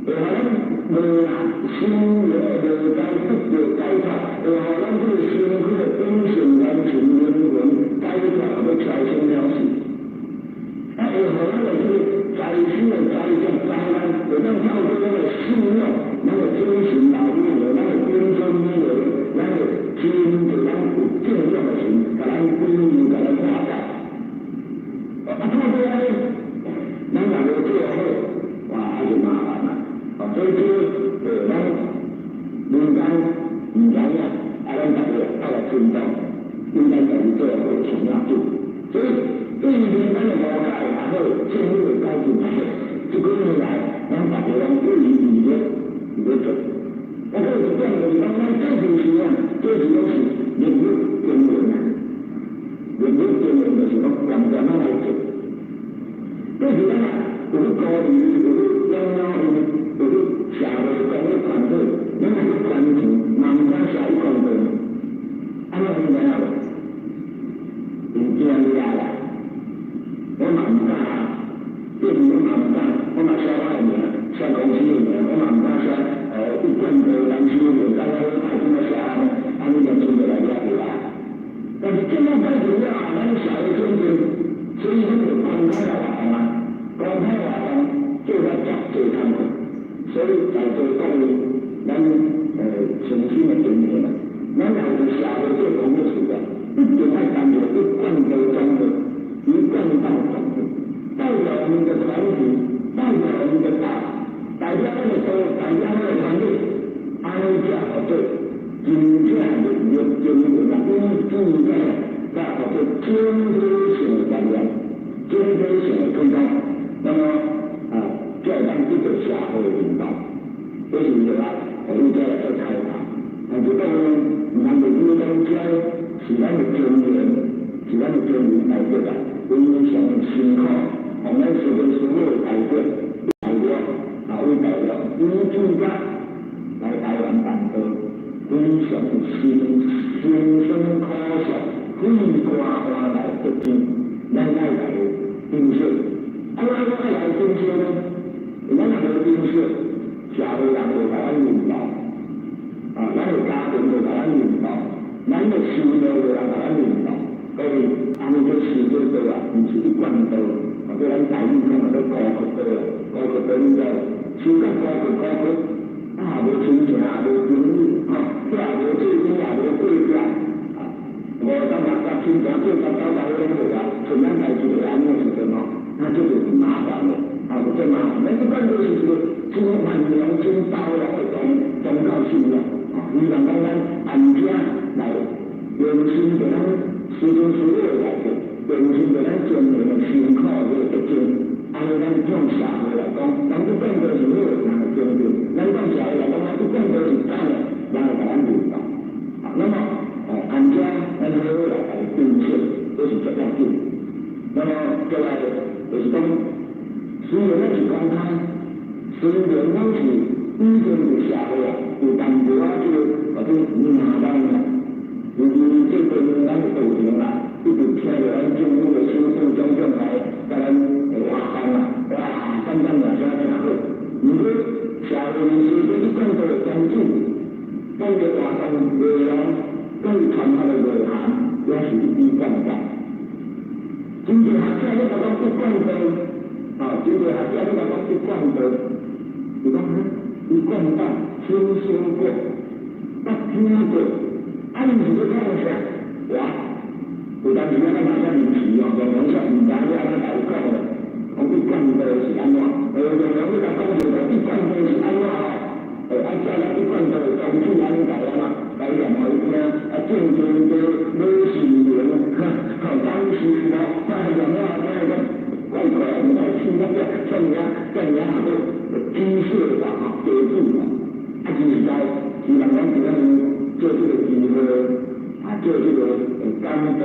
然后咱无啦，新的无该不有改造，然后咱这个新区的风险安全人文改造要条相了事。然后咱的这个财新的财政灾难，有咱透过那个信用。咱的精神劳动的，咱的工作的，咱的钱就咱有正向的钱，甲咱规律甲咱化解。透过安尼，咱若无做好，哇，就麻烦啦。所以这咱民间唔知影，咱大家要来尊重，应该家己做好重要做。所以对于民间的误解，然后政府的改进，这几年来，咱大家拢对于理念。做，我可以这样的地方，咱这就是拢是人物经营啊，人物经营就是讲完全来做。这是咱有去高级，有去养老院，有去社会公益团队，咱去捐钱，民间社会公益，安尼你知影无？唔惊你啦，我嘛唔敢啊，这是我嘛唔敢，我嘛小可的名。但是有刚刚太多的小孩，他们就出来了对吧？但是这样开始了，咱小的孙子，所以说有公开的活动啊，公开活动就要讲最参考，所以在这方面，咱重新的检验了，咱还是小的做公的事的，一定要感觉一贯的中的，一贯到总的，代表我们的团体，代表我们的大家那个时候，大家那个团队，安家合作。真正的有经营啊，真正在合作经济性的来源，经济性的推动，那么再当这个社会的领导，所以说啊，我们再来做采访，就当咱们这种教是咱的尊严，是咱的尊严来做的，非常辛苦，我们是跟所有代表，为代表民主家来台湾办的。非常辛苦苦受，费花花来得见，咱爱来珍惜。咱爱来珍惜呢？咱若无珍惜，社会人就甲咱领导，咱的家庭就甲咱领导，咱的事业就甲咱领导。所以，安尼做事做多啊，毋是一贯道，或者咱台语讲做高级道啦，高级道你知，手甲高级。无亲情，无朋友，这也无做工，也无过家，无当人家亲情做到到拢好啊，像咱代志就安尼时阵那就是麻烦了，这麻烦。咱一般都是一个真宽容、真包容的宗教信仰，希望讲咱安家来用心给咱师尊师爷来的，用心给咱尊严的辛苦的一种。安尼咱用社会来讲，咱不变做是好人的尊重，咱用社会来讲，咱不变做是歹的，咱会甲咱领导。那么安家咱好好来珍惜，这是最要紧。那么再来就是讲，虽然咱是公开，虽然咱是已经有社会有淡薄仔或者麻烦啦，尤其这边咱的道场啦，一直听着咱政府的师傅种种来，甲咱。活动啊，等等也是真好。如果社会人士对你更多的关注，咱的活动内容对传达的内涵也是一笔贯带。真正学者你讲一贯道，真正学者你讲一贯道，就讲一贯道听说过，捌听过，你是要讲啥？哇！有当时咱马上临时用说唔知你安怎来讲的。我一贯道是安怎？用你甲讲就讲一贯道是安怎按照咱一贯道的宗旨安尼来嘛，来念互伊听，正经的老实人，当时无太阳讲怪怪，唔知听得正也好知识化得住嘛。其实在希望咱怎样做这个机会，做这个甘的，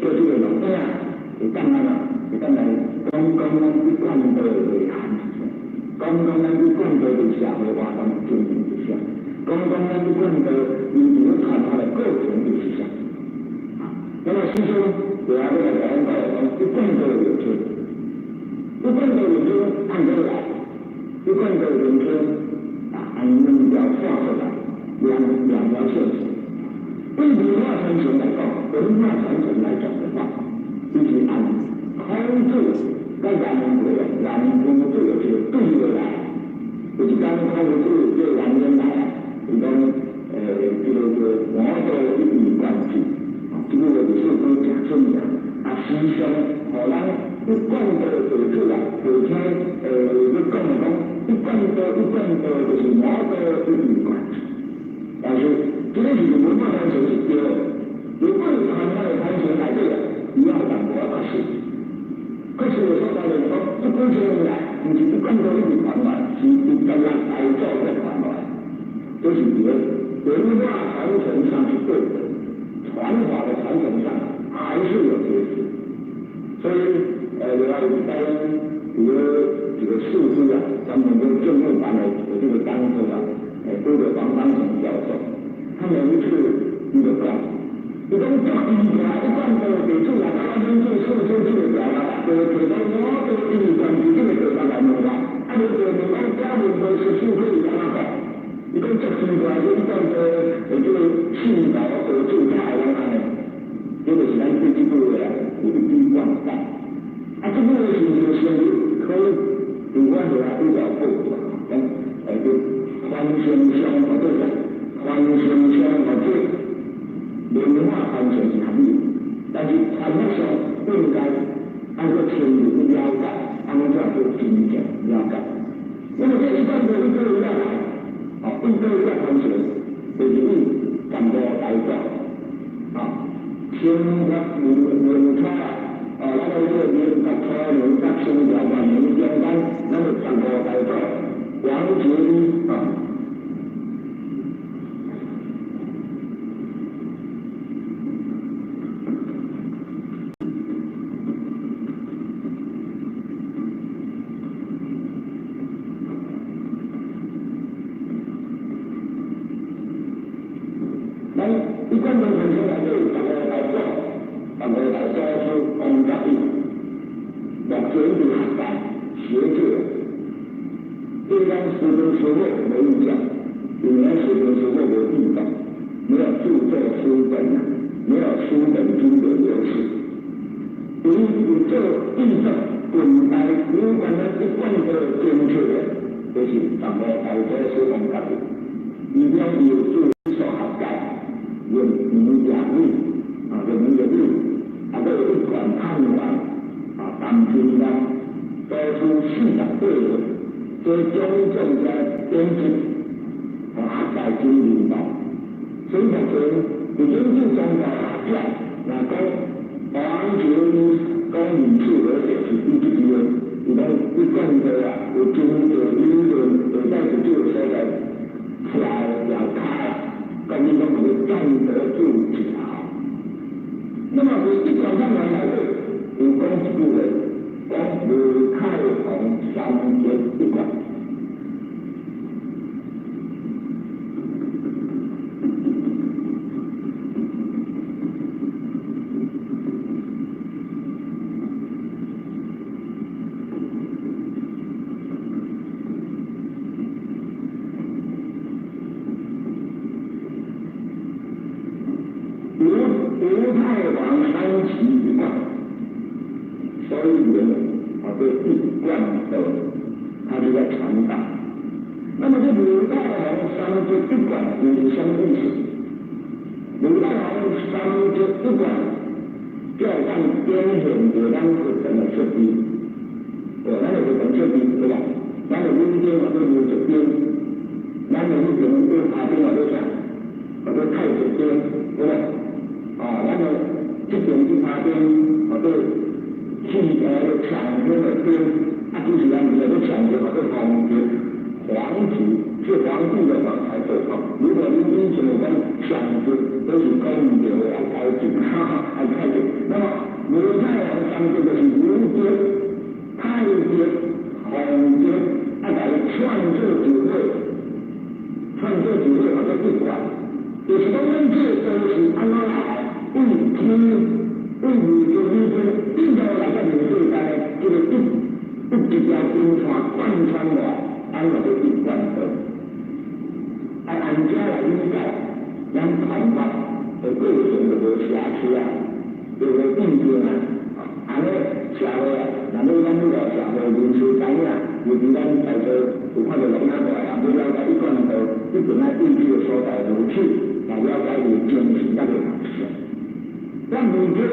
做这个农业，当然啦。当然，讲咱一贯道的内涵是啥？讲咱一贯道的社会活动精神是啥？讲咱一贯道因为传达的过程是啥？那么师兄就要来讲到一贯道的流程，一贯道流程按照来，一贯道流程按两条画出来，两条线索。对文化传承来讲，文化传承来讲的话，就是按。空字跟人为人工字是对过来，就是讲空字对人员来，是讲这个魔道一语关系，这个就是说讲重要。时常互人一贯道做出来，而且你讲一贯道就是魔道一语关系，但是这个是文化传承是对的，如果你传统的传承来对了，你要讲我的事。可是我说到了说，这过去以来，不是一贯道一直传来，是一直来做在传来，就是觉得文化传承上是对的，传法的传承上还是有缺失。所以有一般比如这个数字啊，咱们的政务版的这个单子啊，都有王当成教授，他每一次你就讲。你讲这一条一贯道给出来，他们做数字这个条啊，就是我的一关系这个地方来弄啊，你就你讲家里头是数字怎么搞？伊讲足奇怪，伊讲说，这个信徒和主菜人安尼，这就是咱对这句话有一句惯例。啊，这句话是就先可以有关系啊，比较好讲，就环境上或者是环境上或者文化完全是合理，但是传统上不应该按照深入去了解，按照做真正了解。那么这一段的一个要来。应对要完全就是以传播来做，生活文化咱们这个民族可能在生活环境中间，咱们传播来做，完全一般的传统来对传播来做，传播来做是公家的，目前是学界学界，对咱师生师妹没影响，因为咱师生师妹没地方，没有著作书本啊，没有书本经典流失，所以有这印证本来有关的一贯的正确的，就是传播来做是公家的，一定要有助所合界。人民养育人民的育还有一款盼望当今呢多出市场对的，所以中正在编辑合在经营所以目前已经是中国合作，那讲完全讲民主和社是一直的，伊讲一贯的有经有理论，有在这个所在出来了开。跟你讲是站得住脚，那么是一转上来的，有讲一句话，讲无太红三节一贯。吴太王三旗一贯，所以人这一贯的，他就在传达。那么这吴太王三节一贯有什么意思？吴太王三节一贯叫咱典型的咱课程的设计，咱的课程设计对吧？咱的民间或者有这边，咱的一种对爬边或者啥，或者太子边，对吧？咱们这边去爬边，或者去抢这个边，就是咱们在这抢这个皇帝，皇帝是皇帝的皇才对哈。如果您以前我们抢着都是公的来开始，来开始，那么吴太王三这个是吴节、太节、皇节，来创作主会，创作主会或者不管，就是讲咱这都是安怎来？为天为民族之间，印度来个民族在这个一条冰川贯穿的，安那就一贯的，按家来理解，咱传统的个性就无瑕疵啊，就无变变啊，安尼社会啊，咱们咱这个社会人士知影，尤其咱在座有看到龙眼大啊，要了解一贯的，一定来地区的所在如此，来了解你坚持那个方式。咱民族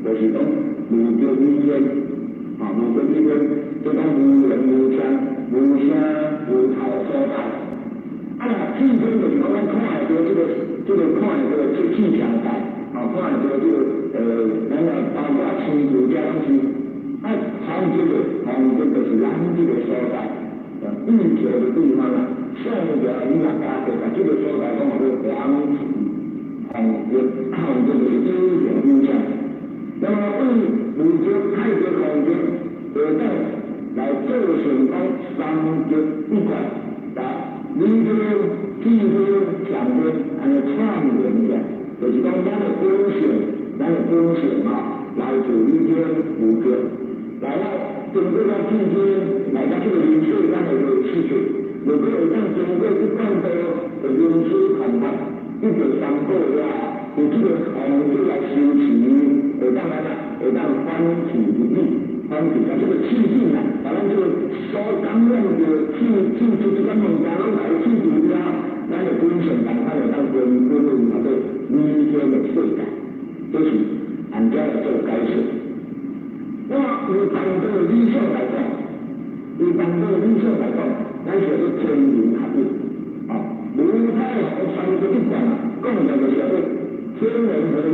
就是讲民族之间，民族之间，就讲无人无枪、无声无头所在。气氛就是讲咱看得到这个看得到气象台，看得到这个咱包括青竹这东西，从这个就是咱这个所在，地球的地方啊，上个你大家就把这个所在讲做黄土。这个是经典印象。那么为民族太极空间而在来造成讲三节一贯，民族技术强的创元的，就是讲咱的贡献来自民间五个，来到整个的今天来到这个领域，咱的有事情，如果会当经过这广播的临时看法，你就3个月，有这个方式来修持，会当咱会当反起入理，反起啊这个气境啊，把咱这个所感染的气出这个物件拢来气住了，咱就本身当它就当归类或者理解的世界，就是按照做解释。那么以当这个理想来讲，咱写的天人合一啊，如太和三个一讲啊，共同的写的天人合一。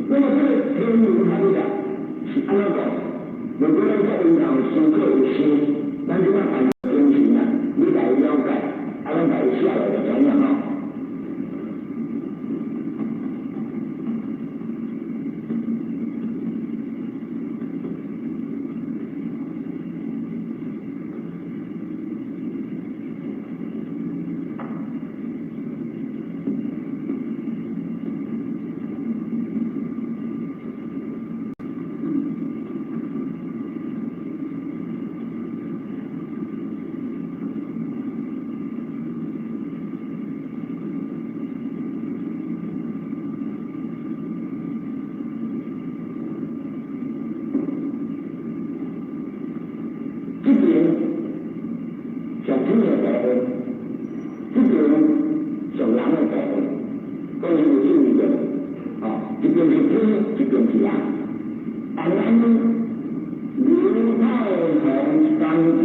那么这个天人合一啊，是安怎讲？如果咱做阴阳时刻有心，咱就要按真情啊，你来了解，咱来下来的怎样啊？这边小朋友的部分，这边小人的部分，都是有注意的啊。这边是天，这边是人。当然呢，如太和三界，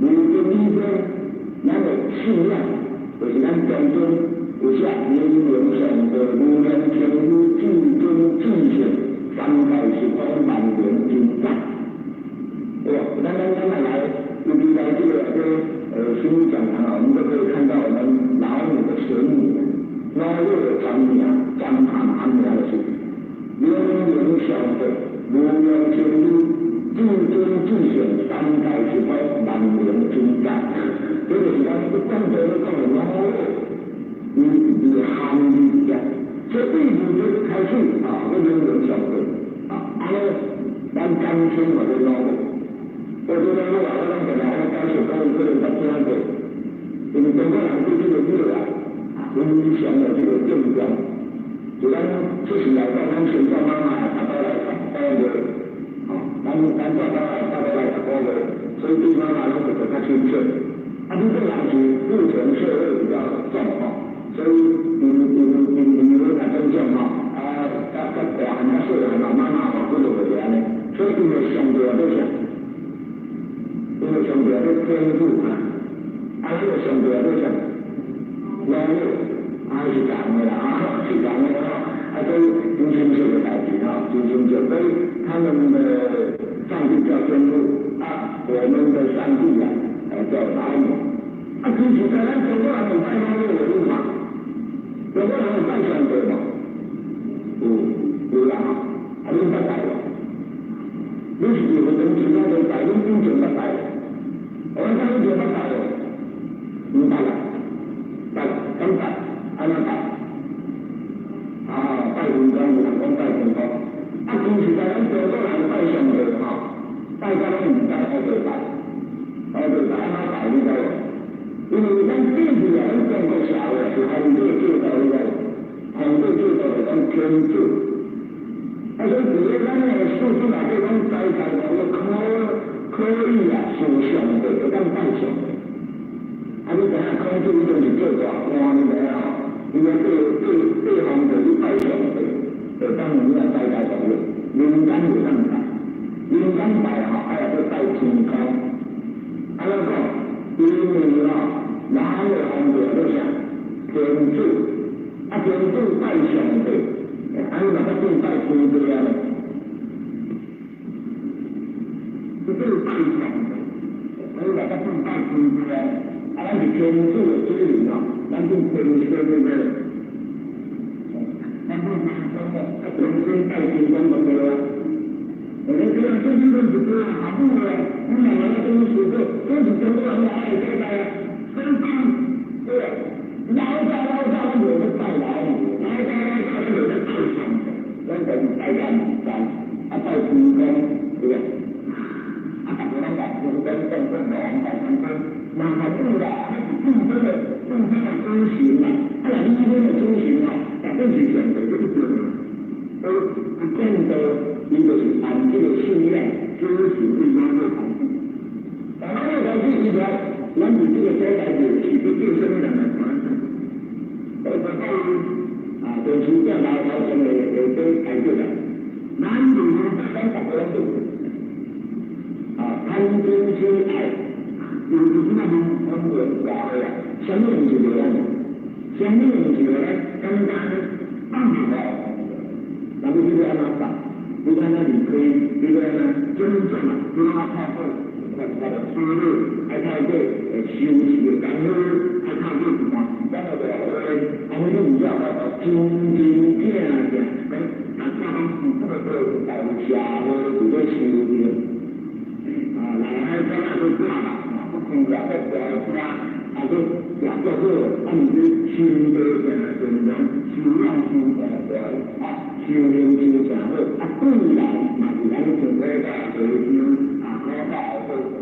如今里边，咱的信仰就是咱中尊，有些人伦上的无量天主至尊至圣，三界十方万缘金刚。咱来，尤其在这个新语讲堂啊，我们都可以看到我们老母的神女，老幼的长娘，张盘安娘的是灵灵相会，无量天主至尊至圣，三界十方万缘金刚。这个是咱不讲的讲的老幼，你含义的，所以第五就开始啊，灵灵相会啊，安尼咱感情或者老母。我觉得我话咱本来我感受到一个人在这样的，因为中国人对这个热啊，非常的这个正标。就咱出世来到咱水爸妈妈大家来12月，啊，咱爸爸来大家来12月，所以对妈妈拢会更加亲切。啊，你这人是目前社会比较状况，所以你来种种嘛，啊，大汉啊小汉啊妈妈嘛，不就会这样呢？所以因为相对来讲。因为相对来说天主啊，这个相对来说讲，老幼是讲的啦，是讲的啦，所以真心切的代志啊，真心切，所以他们的上帝叫天主啊，我们的上帝啊，叫老母。其实在咱中国人有拜老母的路嘛，中国人有拜上帝嘛，有啦，你拜拜了，你是有人其他的拜，你真正的拜。我们当时就拜了，拜了，怎拜？安怎拜？啊，拜天公，有人讲拜天公。其实在咱中国人拜上帝大家拢唔知好对拜，安怎拜你知无？因为咱过去啊，咱中国社会是皇帝制度迄个，皇帝制度是讲天主。所以伫咧咱的数字内底讲在可以啊，属上帝，会当拜上帝。你知影孔子伊就是做大官，你知影吼？伊个对方就是拜上帝，就当然要大同的，民间就当拜，民间拜要去拜天公。安怎讲？因为咱的皇帝都是天主，天主拜上帝，安怎个对拜天主啊？这个拜上帝，所以大家对拜天主啊，咱是天主的子民咱就天生的那个，咱不是说的，天生拜天公的对吧？我们这样天生是对啊，好不好？我们两个都是属个，都是中国人的爱这个生气，对，老早我们拜老母，老早他们有在拜上帝，咱等拜天公，拜天公，对不对？麻烦你啦，那是正常的遵循嘛。啊，那你这个遵循哦，绝对是上帝这个准的。而见到伊就是按这个信仰遵循对方的统治。但那个统治以后，咱们这个所在就是对什么人来传承？就是这样老成的都排队的。男女呢，三十个人度。贪君之爱，就是那种很文化的呀。什么东西这样的？什么东西呢？刚刚放不了。咱们这个按照法，你看那你可以这个呢，真正的不让他靠后，他的思路，还靠这修持的感恩，还靠这什么？然后的还会用叫精进片啊，跟大家这个是在下的这个修的来还在那个干嘛？不空着在表家，还是讲叫做按你修的怎么样？修养修的修炼修讲的对来嘛，是咱准备的修好到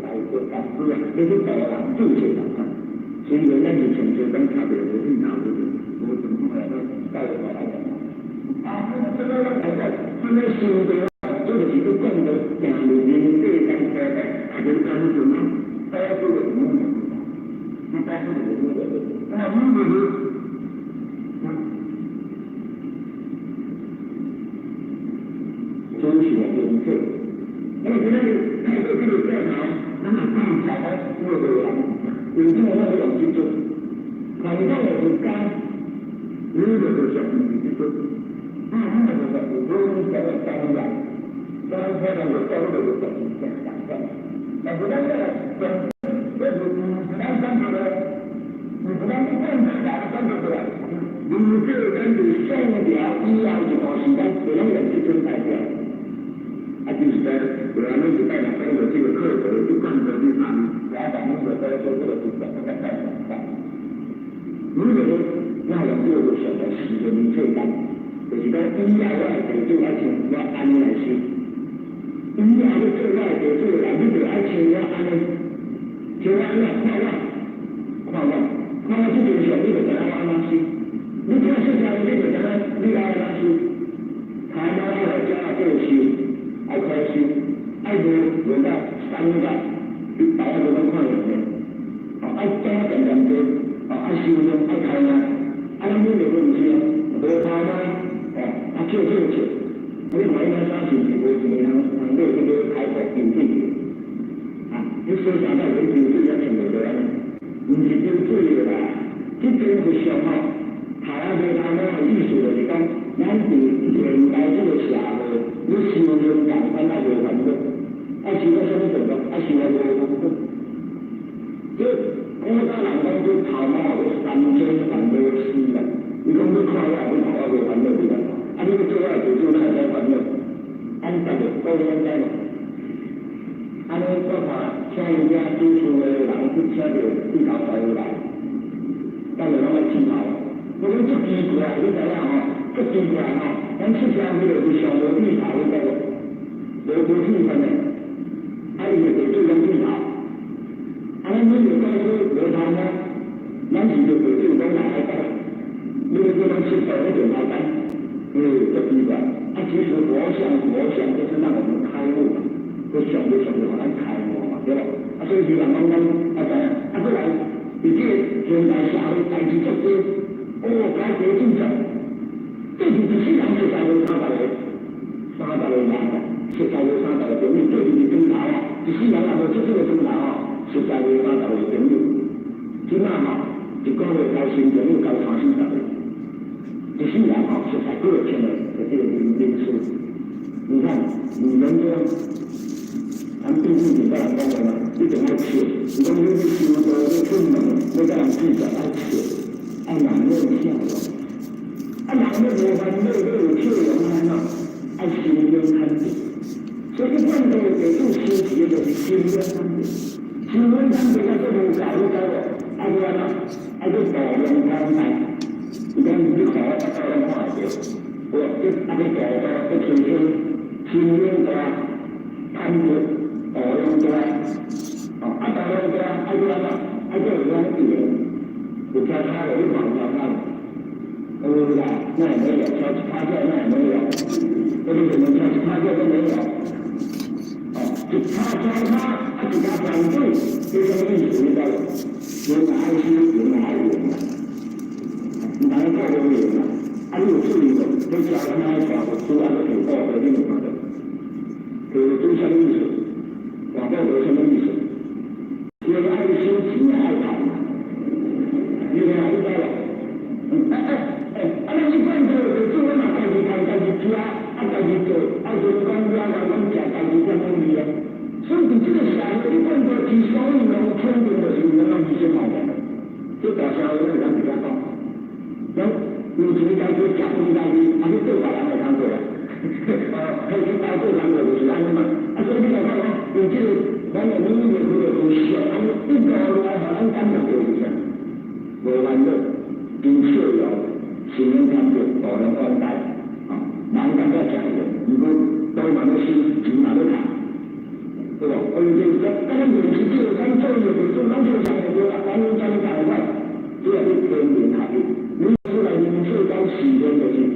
来个导师啊，这是导览正确导向。所以人家是从这跟他的领导就是我怎么来的带着来的这个现在修的这个几个共的讲的人对跟他的还是干什么？大家都有什么？那大家都有什么？那我们就是遵循的正确。那么现在开始这个调查，那么更小的那个有这么那个东西就，考虑到我们刚如果是小朋友就是，那个不用讲到当然，当然我到那个小朋友讲讲，但是那个这是不但讲出来，你不但是正常的讲出来，你这个人的生条以后一段时间，别人人去真代表。就是在我们是带来的这个课程就更的地方，然后咱们的在做这个主张的带来。如果说那有这个小的时间的最大，就是在第一下的就要请要安来修，第一下的最大的这个你就要请要安，请要安快这个小的给他安修，你看现在这个人你安修，他妈来家就修。爱开心，爱做做到3个，你大家都能看见的。爱加点点做，爱修炼，爱开呀，爱咱们这个东西，无他嘛，少，你买那啥是无钱人对这个开发经济，你说啥到人经济也听不到，不是真对的啦，这种是上好，台湾对他们意思就是讲，咱是现代这个社会。你修炼讲翻那个反正，修到什么程度？修到这个程度，这我家人讲就头毛有3000万多丝了，你讲你看我你头毛就烦恼不了，你个做爱就做那个烦恼，你大家都应该嘛。你做法请人家主持的人去请到地头财来，咱就拢来剃头，我讲这奇怪，你知影吼？这奇怪吼。咱出社会就是上无地头那个，无气氛的，伊就做种地头，咱每个公司无头呢，咱是就对这种大海干，你这种吃饭的就来干，这奇怪。其实佛想就是让我们开悟嘛，就想好咱开悟嘛，对吧？所以就人讲怎样？过来，你这现代社会代志足多，改革进程。这就是世人是在为300个人的，是在为300个朋友，这就是争吵啊！是世人也无出这个争吵啊，是在为300个朋友。今仔一个月交新朋友交30-40个，一世人是在过千的这个人数。你看，你们这，咱毕竟是个人讲的嘛，你怎么吃？你讲你修道你出门，你个人至少爱吃，爱难乐笑容。人咧无烦恼，你有笑容安怎？爱修炼看定，所以奋斗的地方修持就是修炼看定。修炼看定啊，这无够，你知无？爱去安怎？爱去度量观待。你讲你看我大家拢看会着，爱去度量，去提升修炼家、看定、度量家。度量家爱去安怎？爱有交叉的，有往交叉的。啦，那也没有，交叉掉那也没有，这里什么交叉掉都没有。一叉交叉，一家团队，这什么意思？你知道吗？有哪爱心，有哪爱人啊？哪一个都有啊？你有注意过？这交叉条主要是有报的另外的，这什么意思？广告有什么意思？有爱心，情爱好，你知道了？你看到做我嘛家己干，家己吃，家己做，做讲了讲食，家己怎么理啊？所以这个社会，你看到之所以能肯定就是人家医生嘛的，这大社会人比较高。有钱家己吃，富家己，你做法人会通做啊？开始包做人就是安尼嘛。所以你来看哦，有这个咱的民意或者有小，一个来互咱感觉就是啥？无烦恼，真逍遥。心灵感觉大人宽待，人感觉强烈，如果都嘛都是钱嘛都谈，对吧？就是说，咱们有时就咱做业务，做咱做上面多了，咱们讲大话，这也是天然下的。你出来民社交时间就是，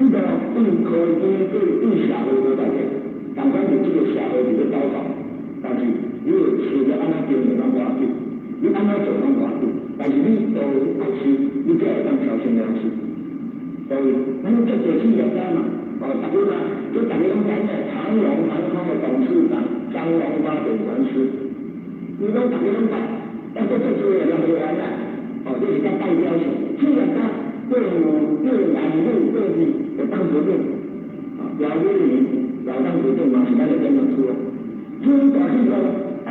这个对科技对社会都大嘅，但关键这个社会是要搞，但是你有持着安那经营咱关系，你安那做咱关系，但是你做公司，你这会当调整了事。所以，咱们这就是业家嘛，大家啦，就大家拢讲嘅长荣航空的董事长张荣发典传师，你讲大家拢讲，要做这些也没完啦，这是个代表性，虽然他对南路对你的当决定，表决你老当决定嘛，是咱的点样出啊？所以表示说，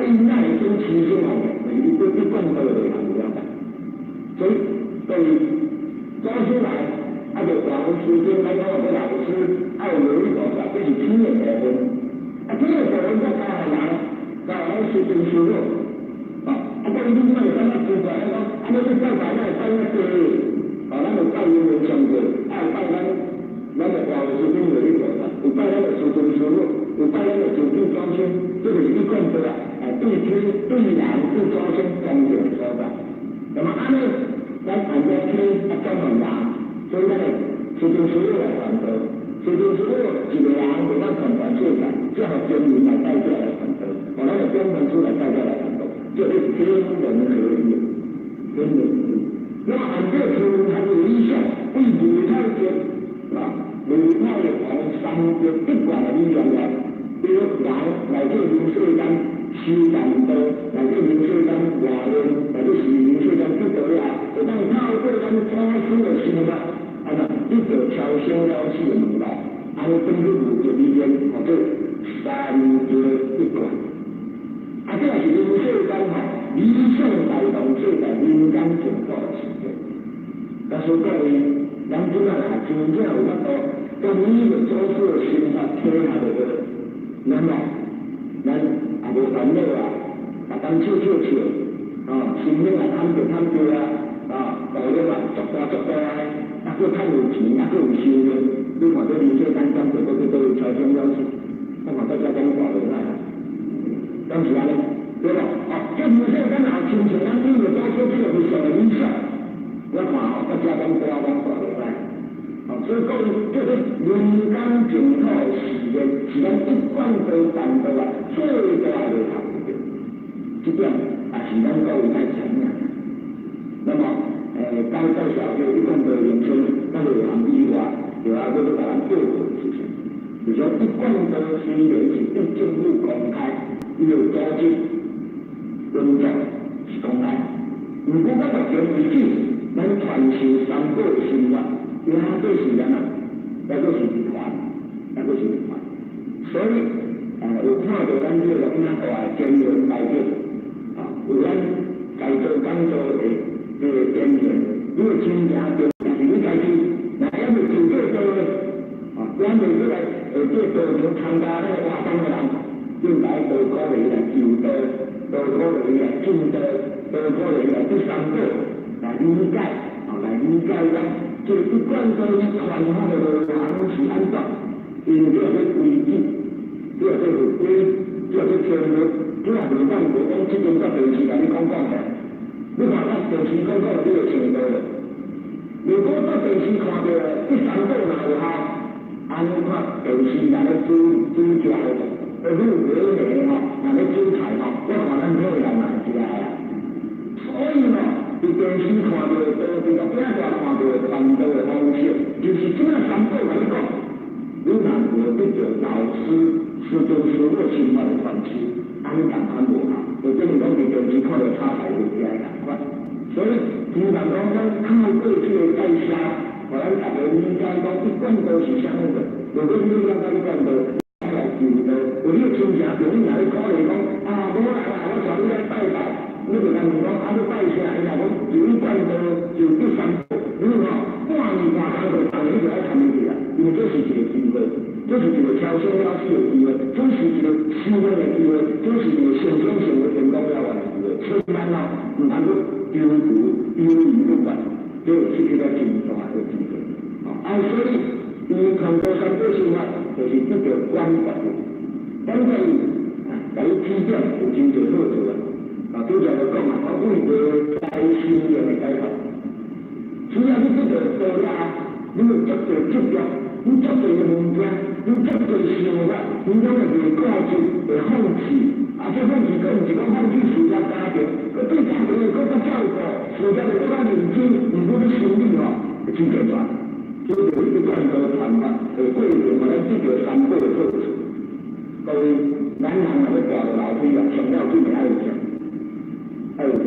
因那里真其实好，你对更多的行不了解，所以对抓出来。就黄时间来讲，我老师有一个这是天然的分，天然的分在教人，教人是真修炼，你你那有咱那做出来讲，你去教材那教那多，咱就教英文上过，教咱的黄时间有一个，有教咱的时间修炼，有教咱的酒店装修，这个是一贯的啦，对天对人对装修讲究的所在。那么安尼，咱谈个天专门人。所以咱的时间所有来传播，时间所有一个人为咱传传做出来，最好经营来带过来传播，把咱的标本出来带过来传播，这是天人合一，天人合一。那么按这条还有理想，为美泰的美泰的从三个一贯的理想来，比如人来做民社间时间多，来做民社间活动，来做民社间不得了，就当透过咱公司的生活。一个超声了是门路，按根据5个理念或者3个一贯，这也是民社间理想带动这个民间进步的事情。但是各位，咱今仔真正有法度，将每个组织的生活体下来个，那么咱也无烦恼当笑，心里也探着道理嘛，足大还佫趁有钱，还佫有收入，你看这民社间讲做到去倒超声了事，我看到这讲大落来，当时安尼，对吧？这民社间也亲像咱每个组织这个是上理想，我看大家讲大落来，所以讲这个民间净土事业是咱一贯都办到最大的行业，这点也是咱各位在承认。那么。高小就一贯的人生，那就行依法，就就是把它做好的事情。就说一贯的虽然是对政府公开，有组织工作是公开。如果咱目前为止，咱传授3个生活，因为这是人啊，那都是一团，那都是一团。所以有看到咱这个咁样大的坚韧改变，有咱在做工作的。这个坚持，如果亲家就你家去，那要是做这个我们这个这个参加那个活动的人，就来多可能来就多可能来进多可能来第3个来理解，来理解咱这一贯都传统的行是安怎，因这个规矩，这个法规，这个条约，这个没讲无讲，这种个就是甲你讲的。你看咱就是视讲讲你就成功了。如果做电视看到第三个若有效，安尼看电视若咧煮食的，愈美味吼，若咧煮菜吼，我看咱好人也是来啊。所以吼，伫电视看到的，伫个影大看到的传道的方式，就是这样三个来讲，你若有得到老师师尊师傅心法的传授，安尼共款无效，就等于讲伫电视看到炒菜就起来共款。所以，经常讲咱靠过去的介绍，互咱大家理解讲一贯都是啥物的。如果你了解一贯道，来就道，有你亲戚朋友若咧鼓励讲啊，无啦啦，我带你来拜拜，你就甲问讲啊，你拜啥？伊若讲就一贯道就第三步，你吼半年半工课，当然你就爱参与去啦，因为这是一个机会，这是一个挑选了事的机会，这是一个修炼的机会，这是一个成长成为成功了的机会，千万哦，唔通去丢毒、丢疑不管，就有失去了精华的机会。所以，伊看到三个生活，就是这个关怀，关怀甲伊指点有真侪好处啊。拄则就讲啊，为了改心灵的改革，只要你这个道理啊，你有足侪执着，你足侪的物件，你足侪想法，你拢会过去会放弃。这放弃可毋是讲放弃事业家庭，佮对家庭佮较照顾，事业就较认真，毋过你心理吼会真健全。所以有一贯道传法，会过程互咱得到三个的好处。各位，咱人若要大到楼梯啊，上了最爱有啥？爱有啥？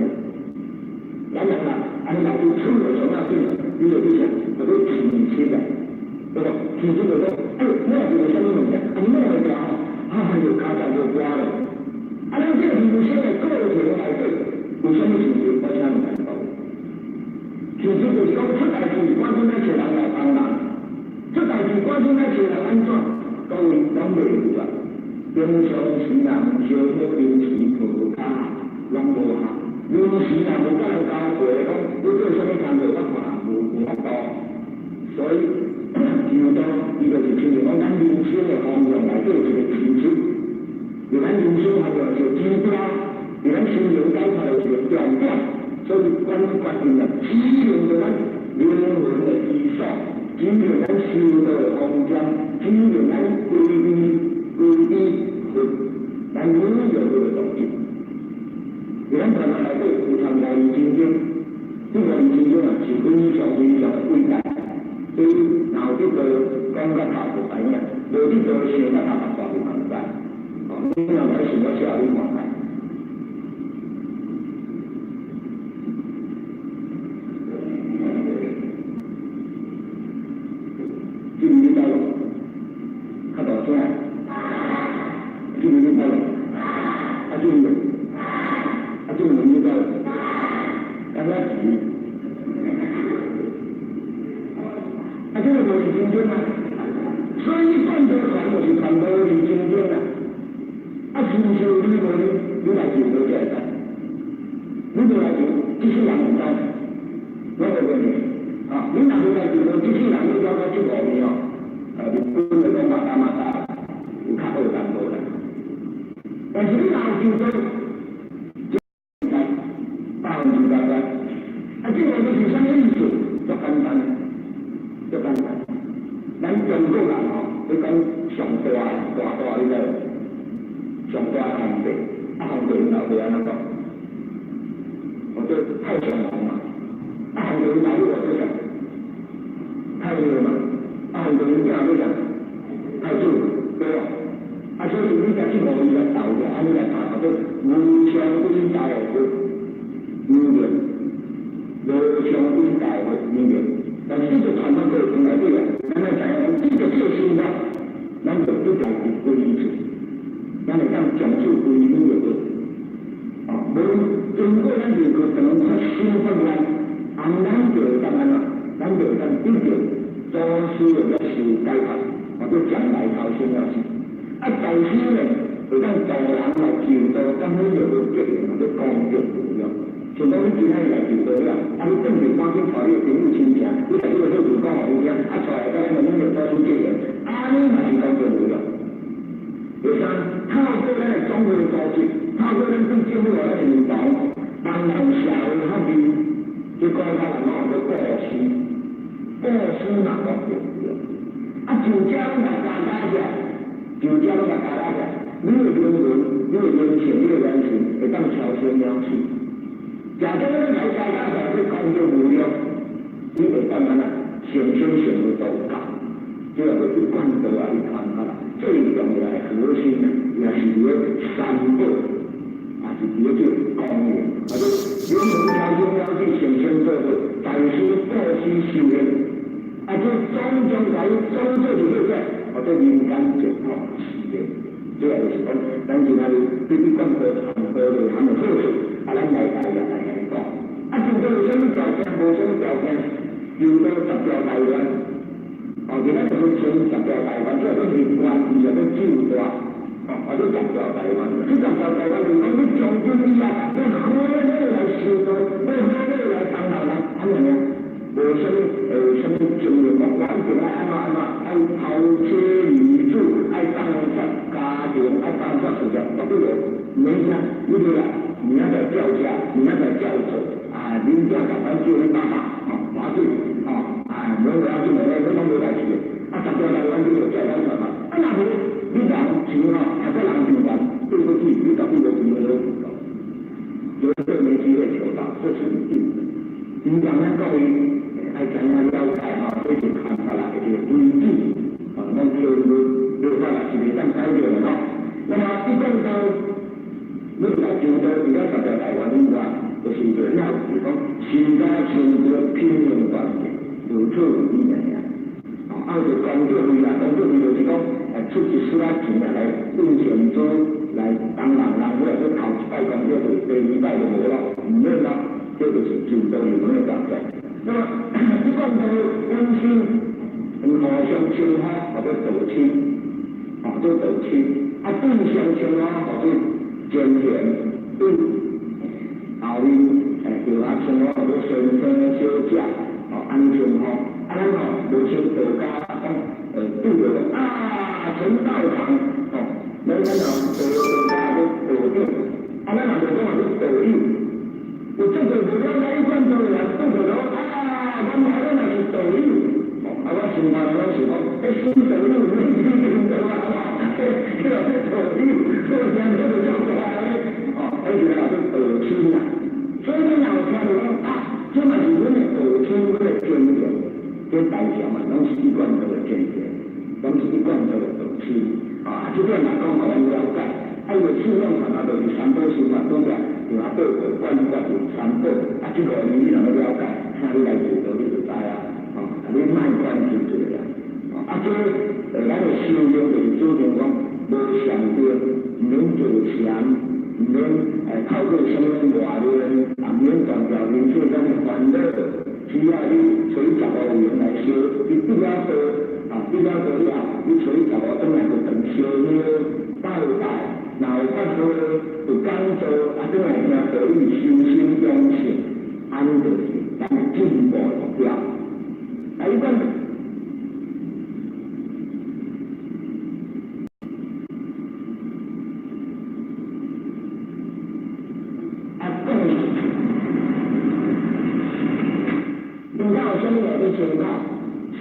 咱人啊，安尼楼梯出了上了最，你就去啥？就去提升啊，对吧？提升就讲，我是有啥物问题？你弄会掉有卡在就刮了。咱这个人生的过程内底，有啥物事情我请你来讲？其实就是讲出代志，关键咱找人来帮人；出代志，关键咱找人安怎？各位拢袂有啊。平常时人小伙平时无卡，拢无效。平时人无甲人交陪，讲你做啥物工作，我看无法度。所以，就当伊就是亲像讲咱人生的方向内底有一个基础。有咱人生方向就指标，有咱心灵改革的一个重点，所以关键了，指明着咱灵魂的基础，指明咱修道的方向，指明咱皈依佛，咱永远有这个动机。有咱台湾内底有参加易经经，这个易经经啊是非常非常的伟大，所以然后这个讲甲头就知影，无这个想甲头大就明白。你若来想要写你看看，这个你知咯？较大声，这个你知咯？这个，这个你知咯？刚刚提，这个就是经典啊，所以传道传就是传道的经典啊。亲像你无你来求都这样，你无来求，这些人唔知，我个问题，你若无来求，这些人你了解这5年哦，日本的讲马达有较好淡薄啦，但是你若有求到，就100%，这个就是啥意思？足简单，足简单，咱中国人你讲上大你知？上大皇帝，皇帝老爸安怎讲？我这太上皇嘛，皇帝老爸是啥？太爷嘛，皇帝囝是啥？太子，对吧？所以你才去互伊来斗者，安尼来打做无相归大会，明白？无相归大会，明白？但是这个传统过程内底啊，咱来知影，这个做生活，咱就不要去归依去。咱会当讲究规矩就对，无经过咱这个等发生发来，咱就当然啦，咱就当必定做事要受改革，或者将来头先要是，在先呢，会当大人来求道，当然就有责任或者公正不一样。像讲你今仔日来求道了，你等于赶紧带你的朋友亲戚，你来这个好处讲互伊听，出来咱们就做出责任，你嘛是公正不一样。第三，透过咱的总会组织，透过咱对政府的领导，帮助社会福利，这国家人讲叫布施，布施嘛讲对不对？啊，就这拢来加加起来，就这拢来加加起来，你的灵魂，你的灵性，你的元神会当超生了去。假设你来加加起来，你讲叫无量，你会当然啦，成生成为道教，这个是贯道啊，一传下来，最重要的核心啊，也是迄三宝。是伫咧这公园，啊，这灵魂超生了去，成仙做做，在世布施修炼，啊，这种种在种做就是说，或者民间健康事业，这个就是讲，咱今仔日对于广播传播的他们好处，啊，咱来来讲，啊，如果有什么条件，无什么条件，又到10条台湾，哦，今仔日前10条台湾，这个灵官，伊就要救大。或者10条台湾，这10条台湾就是讲你将军以下，你好好来修道，你好好来当老人，安尼啊？无什么什么经验讲，我一定爱爱偷车女子，爱当发家庭，爱当发事业，不对没啥，你对啦，你那个叫价，你那个叫做啊，人家赶快叫你爸爸，华贵，没有要进来，没讲没来去的，10条台湾就有叫咱什么？啊，那不？你人钱吼，还个人钱赚，对不起，你到底无钱没有赚到，有这没机会求到，这是一定的。你讲咱各位爱怎样了解吼，这就看出来这个规矩，咱就法是袂当改变的吼。那么一讲到你来求道，除了10条台湾以外，就是最了是讲新加坡的拼命关系，有错有理的呀。就工作费啦，工作费就是讲，出一丝仔钱来挣钱做，来当人或者是头一摆工作费，第2摆就无咯，唔免咯，这就是就道有咩感觉。那么一讲到温馨，互相称呼或者道亲，做道亲，对相称呼或者捐钱，对后面叫下称呼或者先生小姐，安称呼。咱无像道家讲，拄着陈道堂，咱道家个道长，咱若就讲是道友，有这个无了解一贯做人，拄着咱若是道友，我心话拢是讲，新道友，新道啊，这个是道友，做人这个叫做而且是道亲啊，所以咱若听到讲这嘛是阮的道亲，阮的尊重。这大小嘛，拢是一贯做的见解，拢是一贯做的道亲这点来讲，互咱了解。因为信仰上就是三宝生活中间，就道德观念就是三宝，这个你若要了解，听你来做道，你就知你卖关心这个这咱的修养就是注重讲无上吊，唔免做强，唔免透过什么外面，唔免断掉人世间的烦恼。只要你找10个人来烧，你比较多比较多了，你找10个转来就等烧了，拜拜，然后法做就讲做，转来听道理修心养性，安尼就是咱进步目标。一般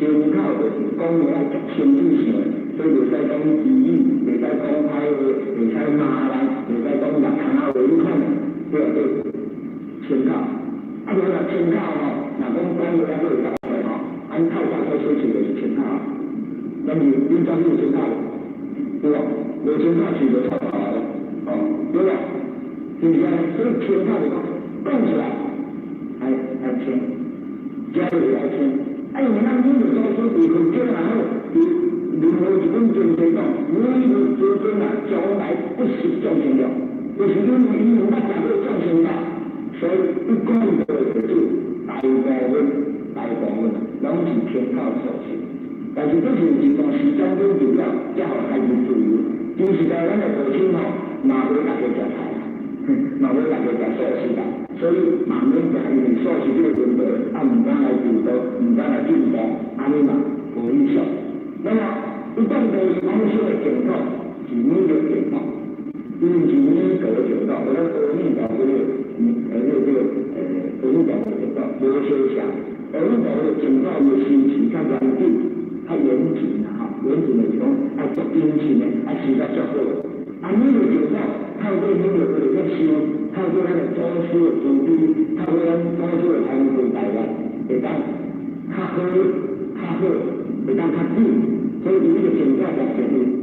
参考就是讲话要足清楚性，所以袂使讲语语，袂使讲歹话，袂使骂人，袂使讲入口违抗，对不对？参考，如果参考若讲话要做到按套法来说起就是参考。那么你怎有参考？对吧？无参考是就错了对吧？是不是？所以参考就讲起来，还听，加入来听。因为咱每个做出离婚结然后任何一本经济讲，每个子孙将来不是众生了，就是因为伊有捌食过众生道，所以一讲到就大部分拢是偏靠受刑。但是这是一段时间跟重要，才互孩子自由。真实在咱的父亲嘛无大家食菜，嘛无大家食素食啦。所以慢慢食因为素食这个问题，唔敢来辅导，唔敢来进步，安尼嘛无影响。那么一讲到মানুষের的健康，是你的健康，因为是你个健康，或者说你搞这个耳朵的这个无休想，耳朵的整个的心情较严谨，较严谨啦吼，严谨的是讲爱足殷勤的，爱时较足好。啊，你就整个透过你就会在想，透过咱的祖师的慈悲，透过咱祖师的弘法大愿，会当较好，会当较久，所以你这个整个的决定。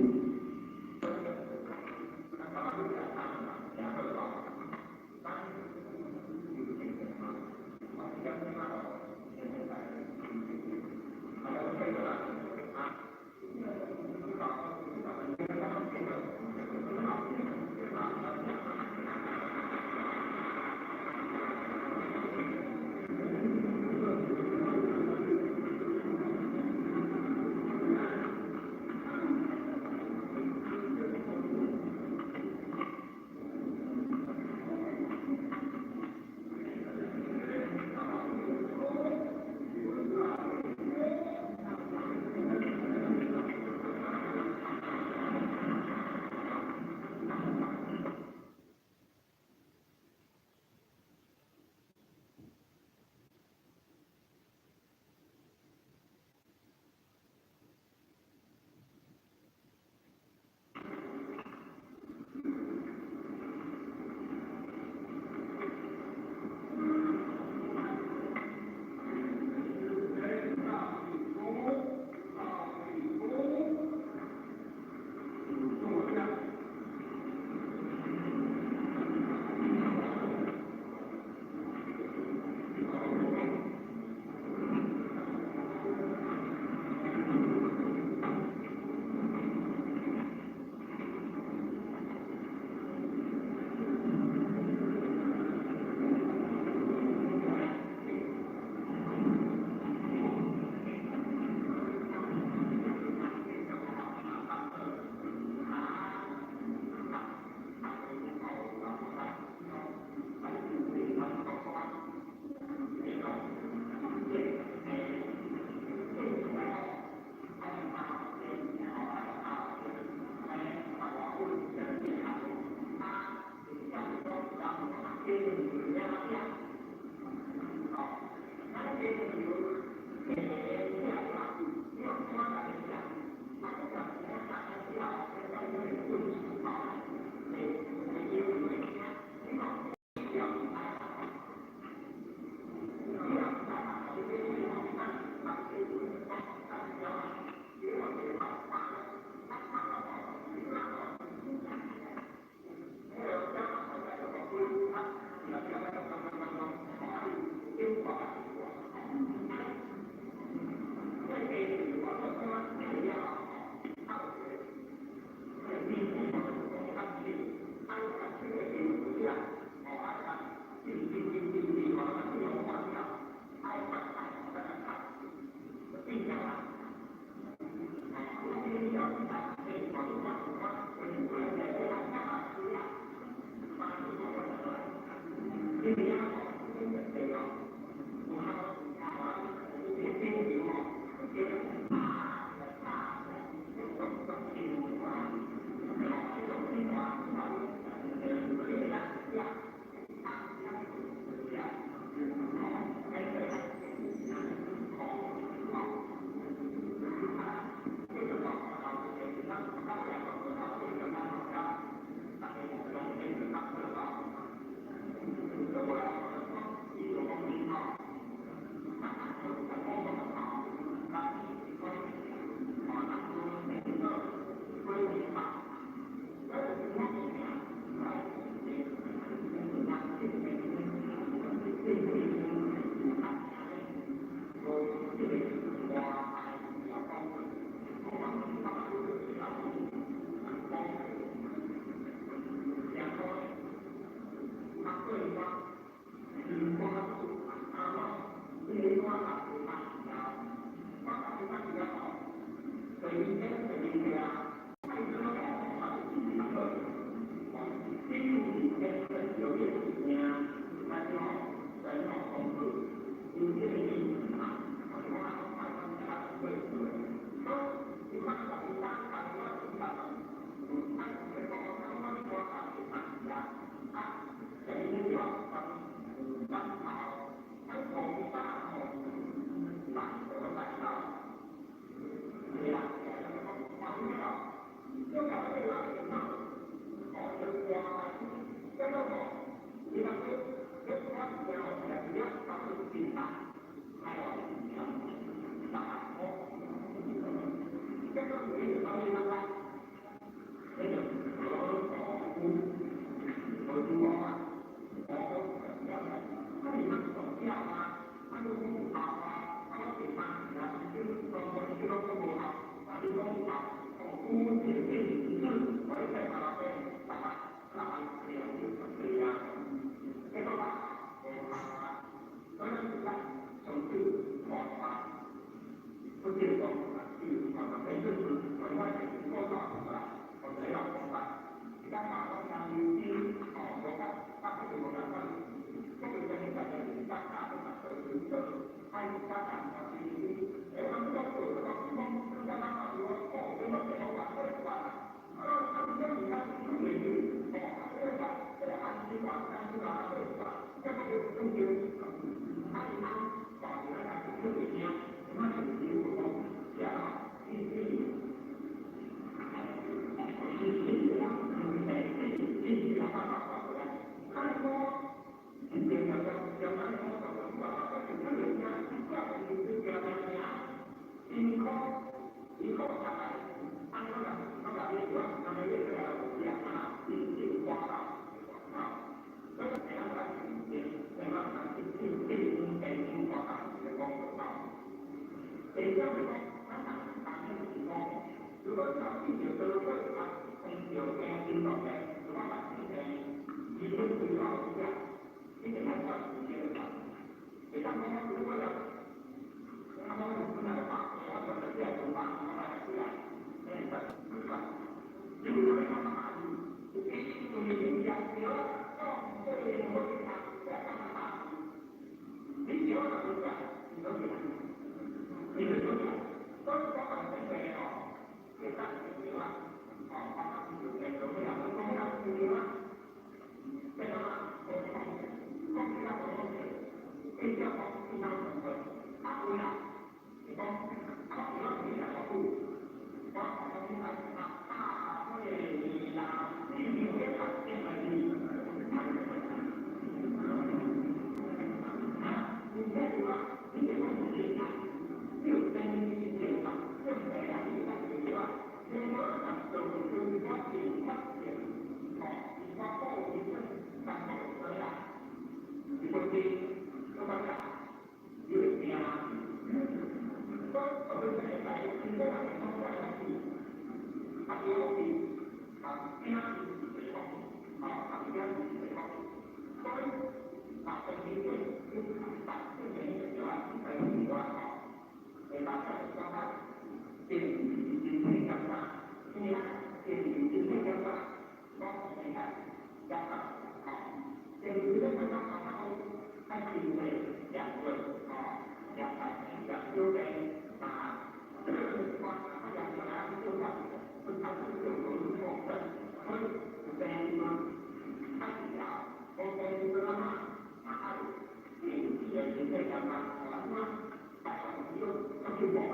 Hãy subscribe cho kênh Ghiền Mì Gõ để không bỏ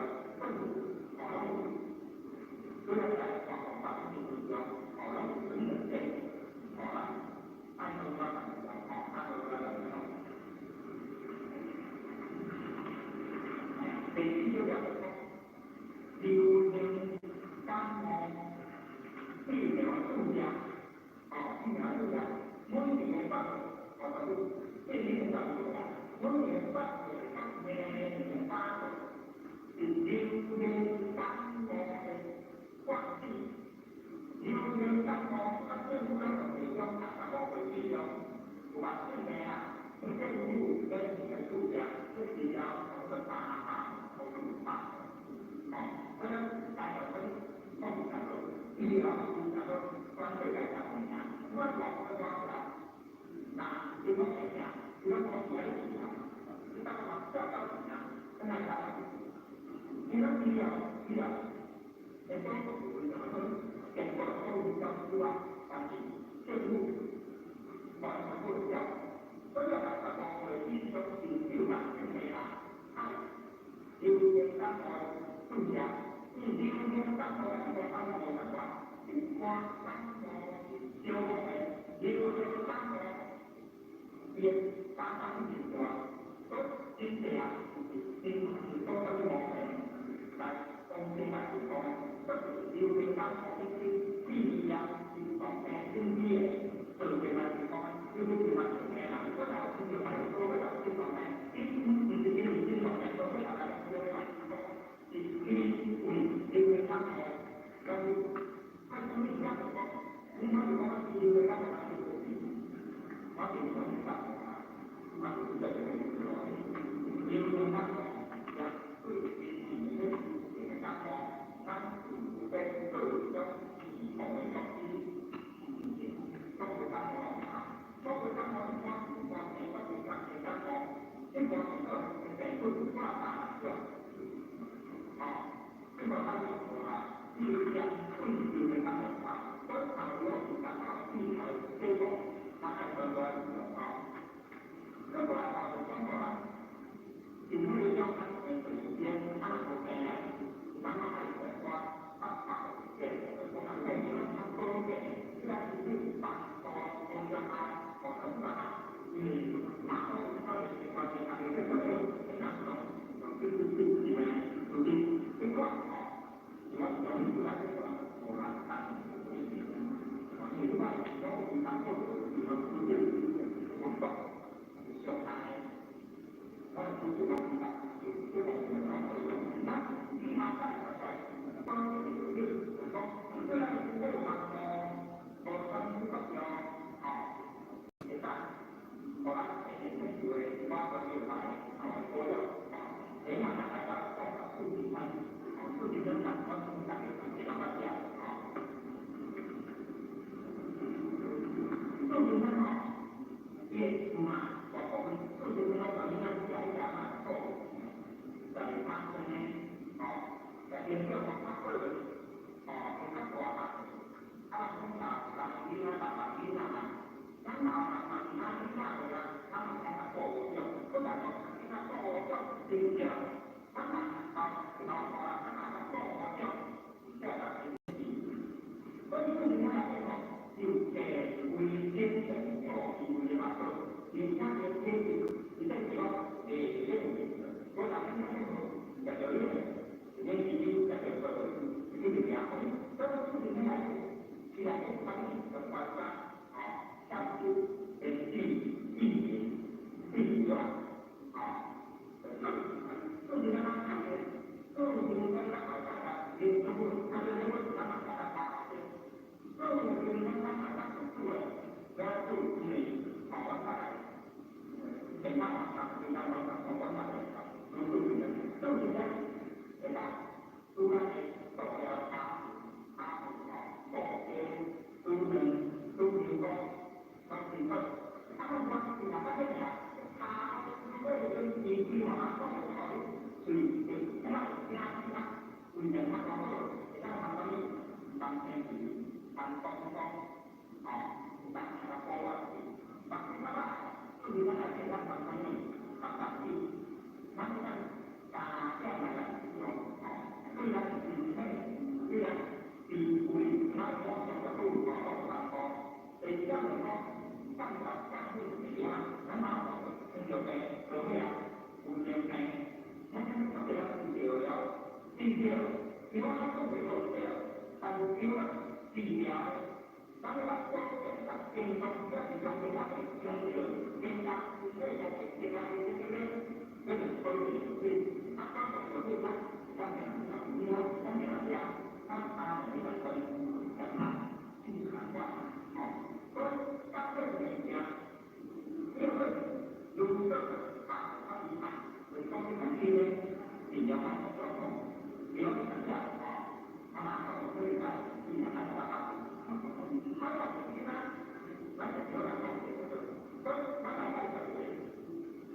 lỡ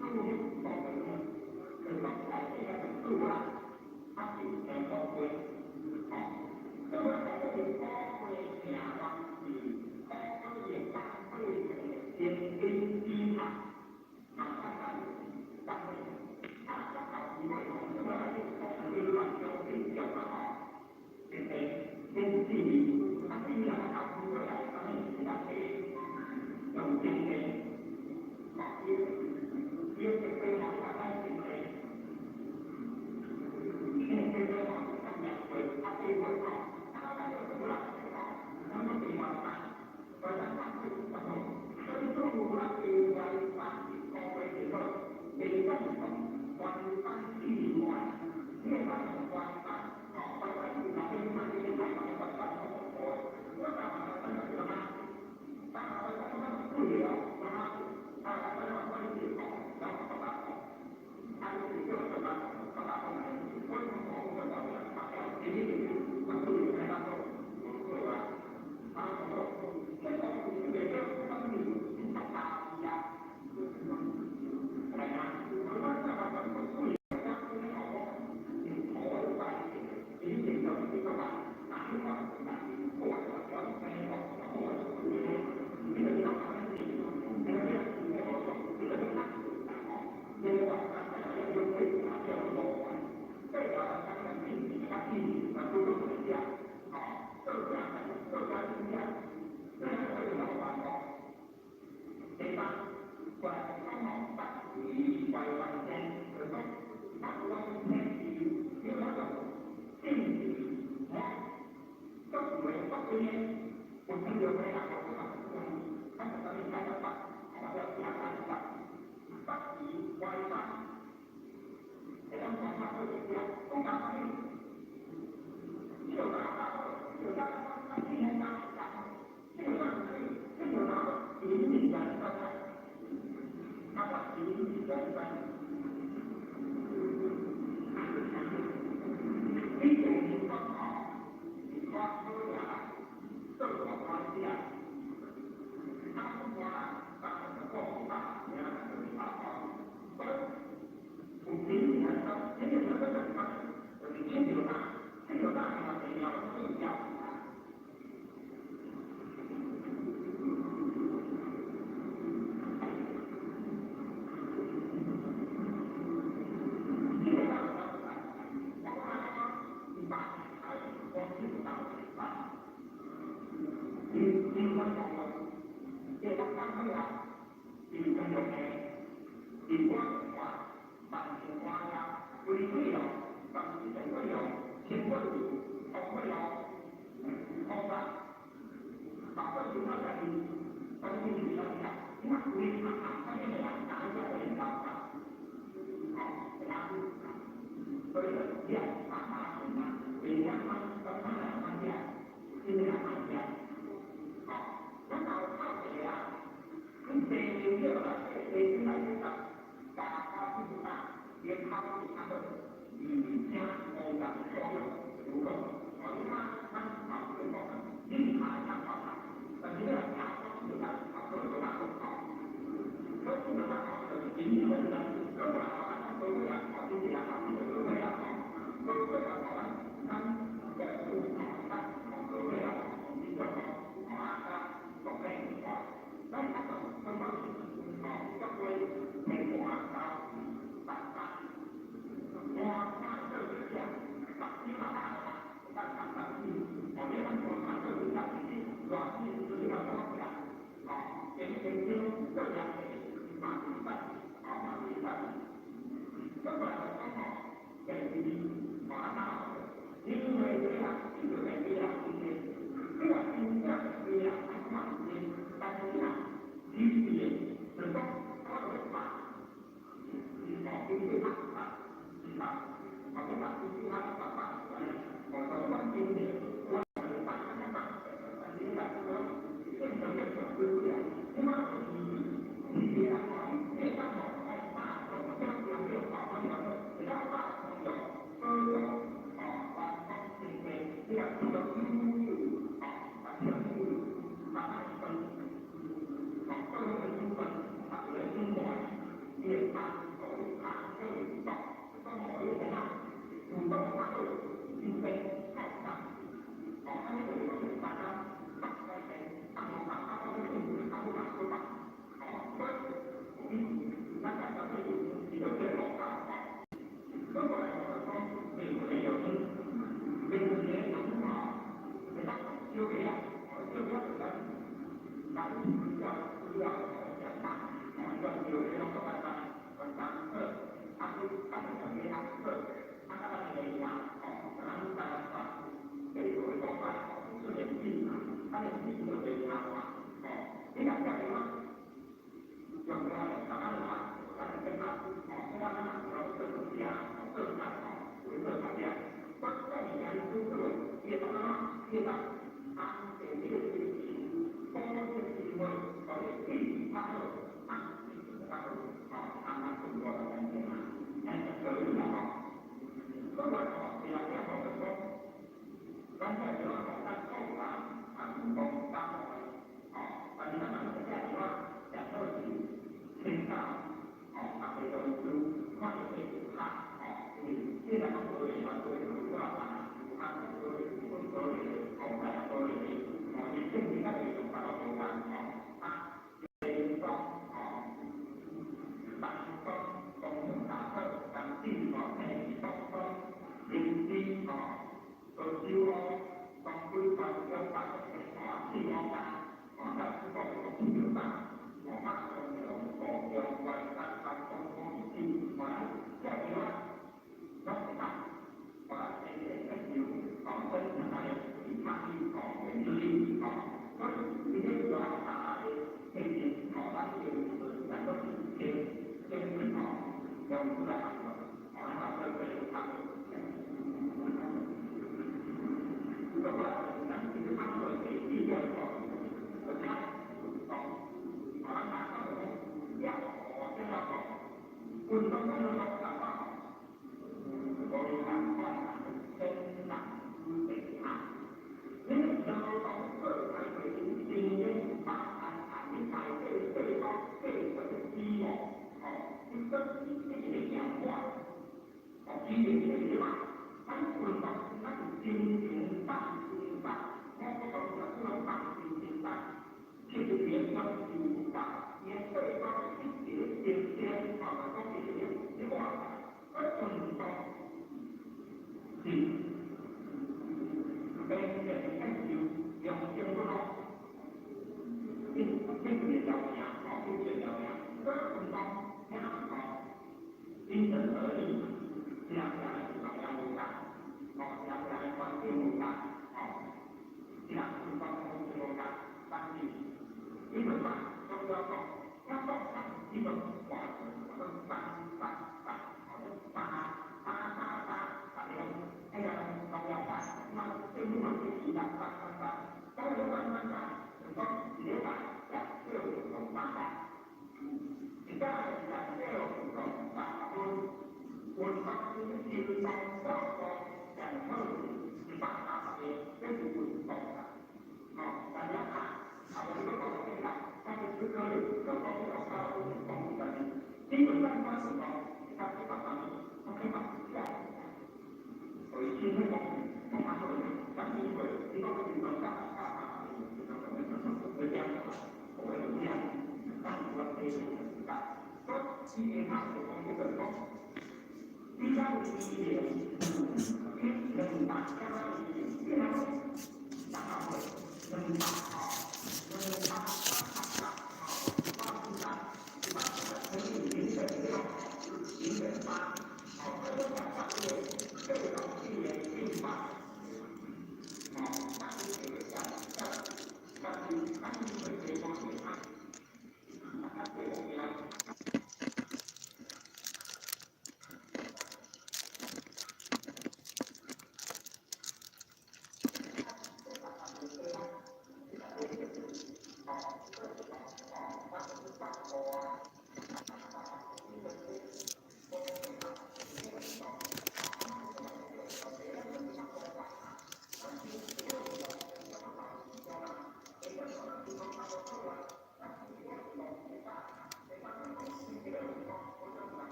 Thank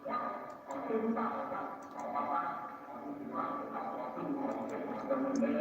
我 Thank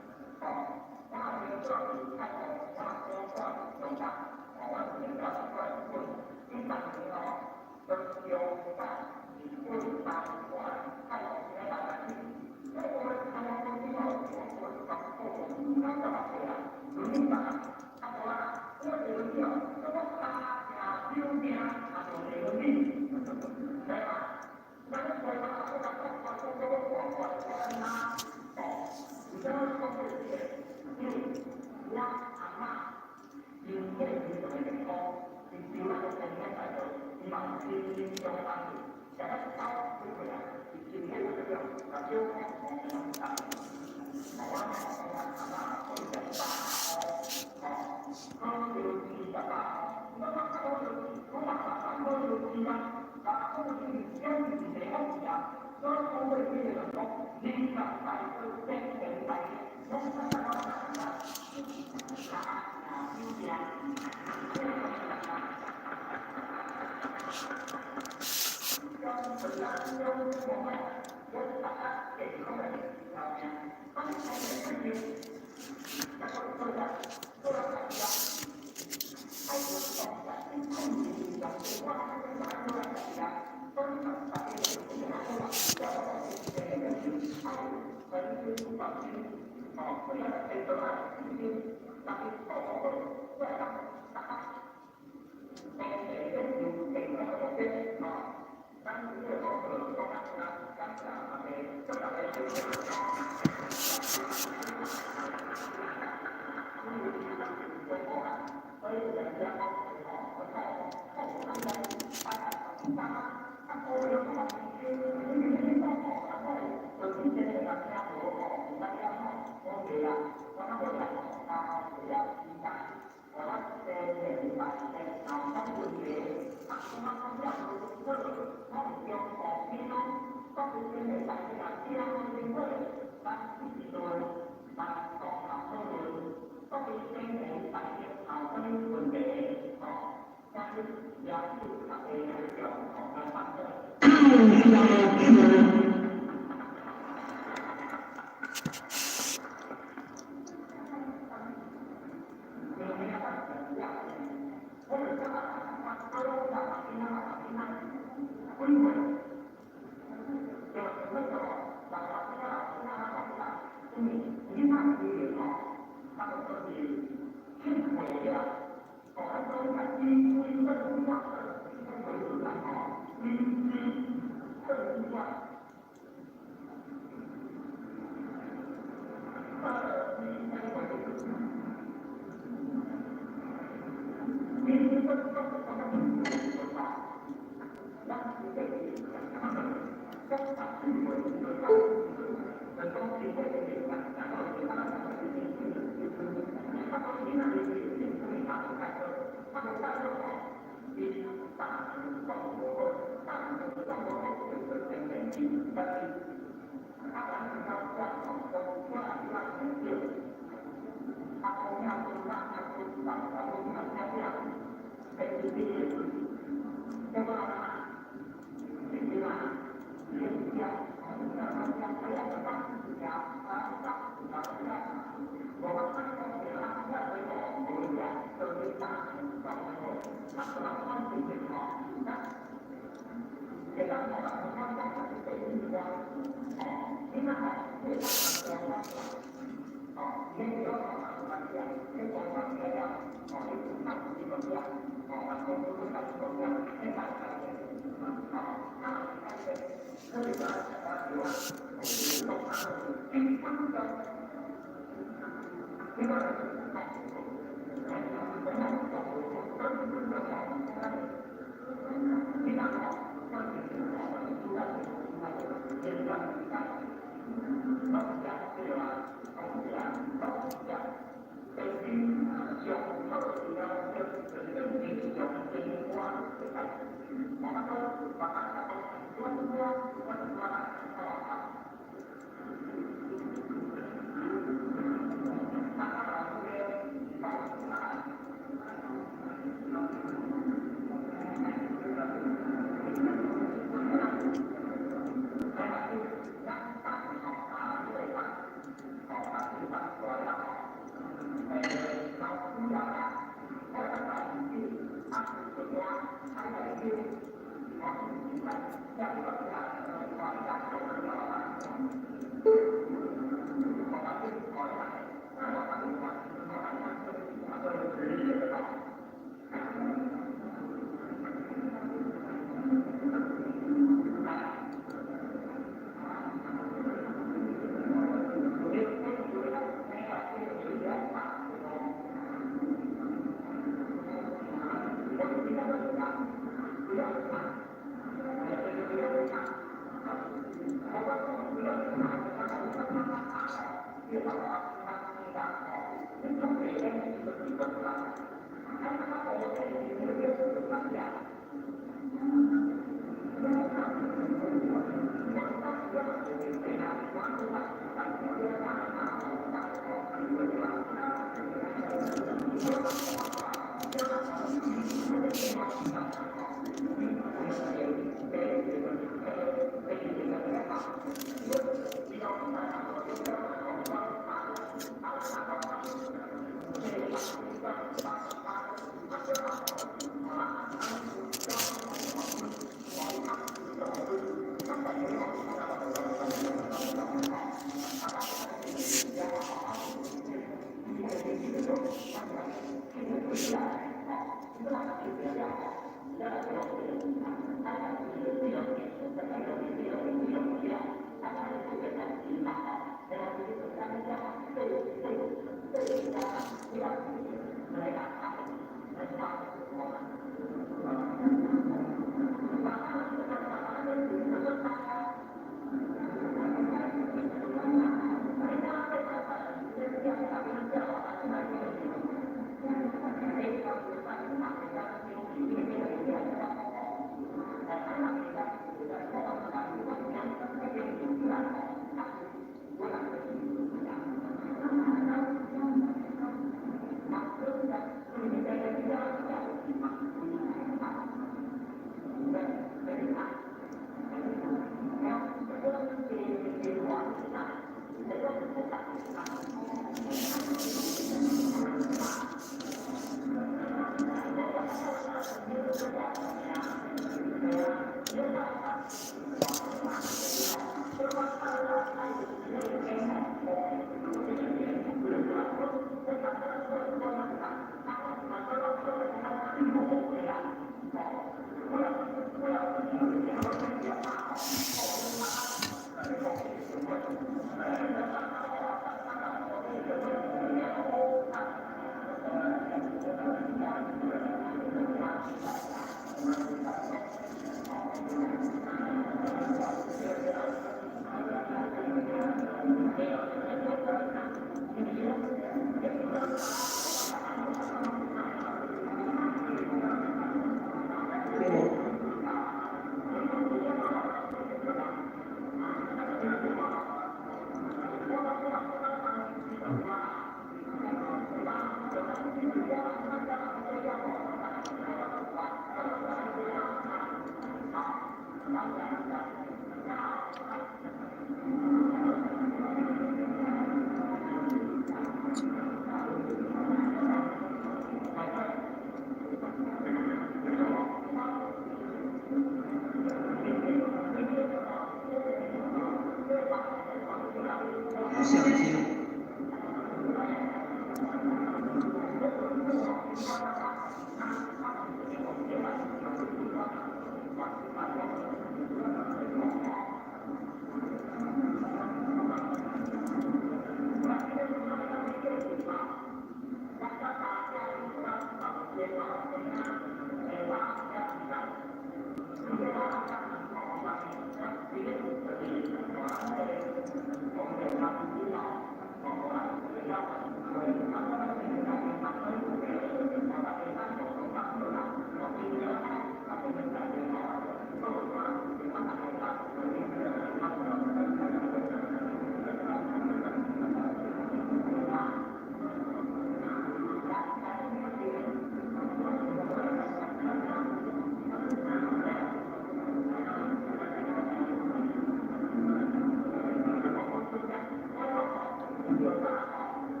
เ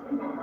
เ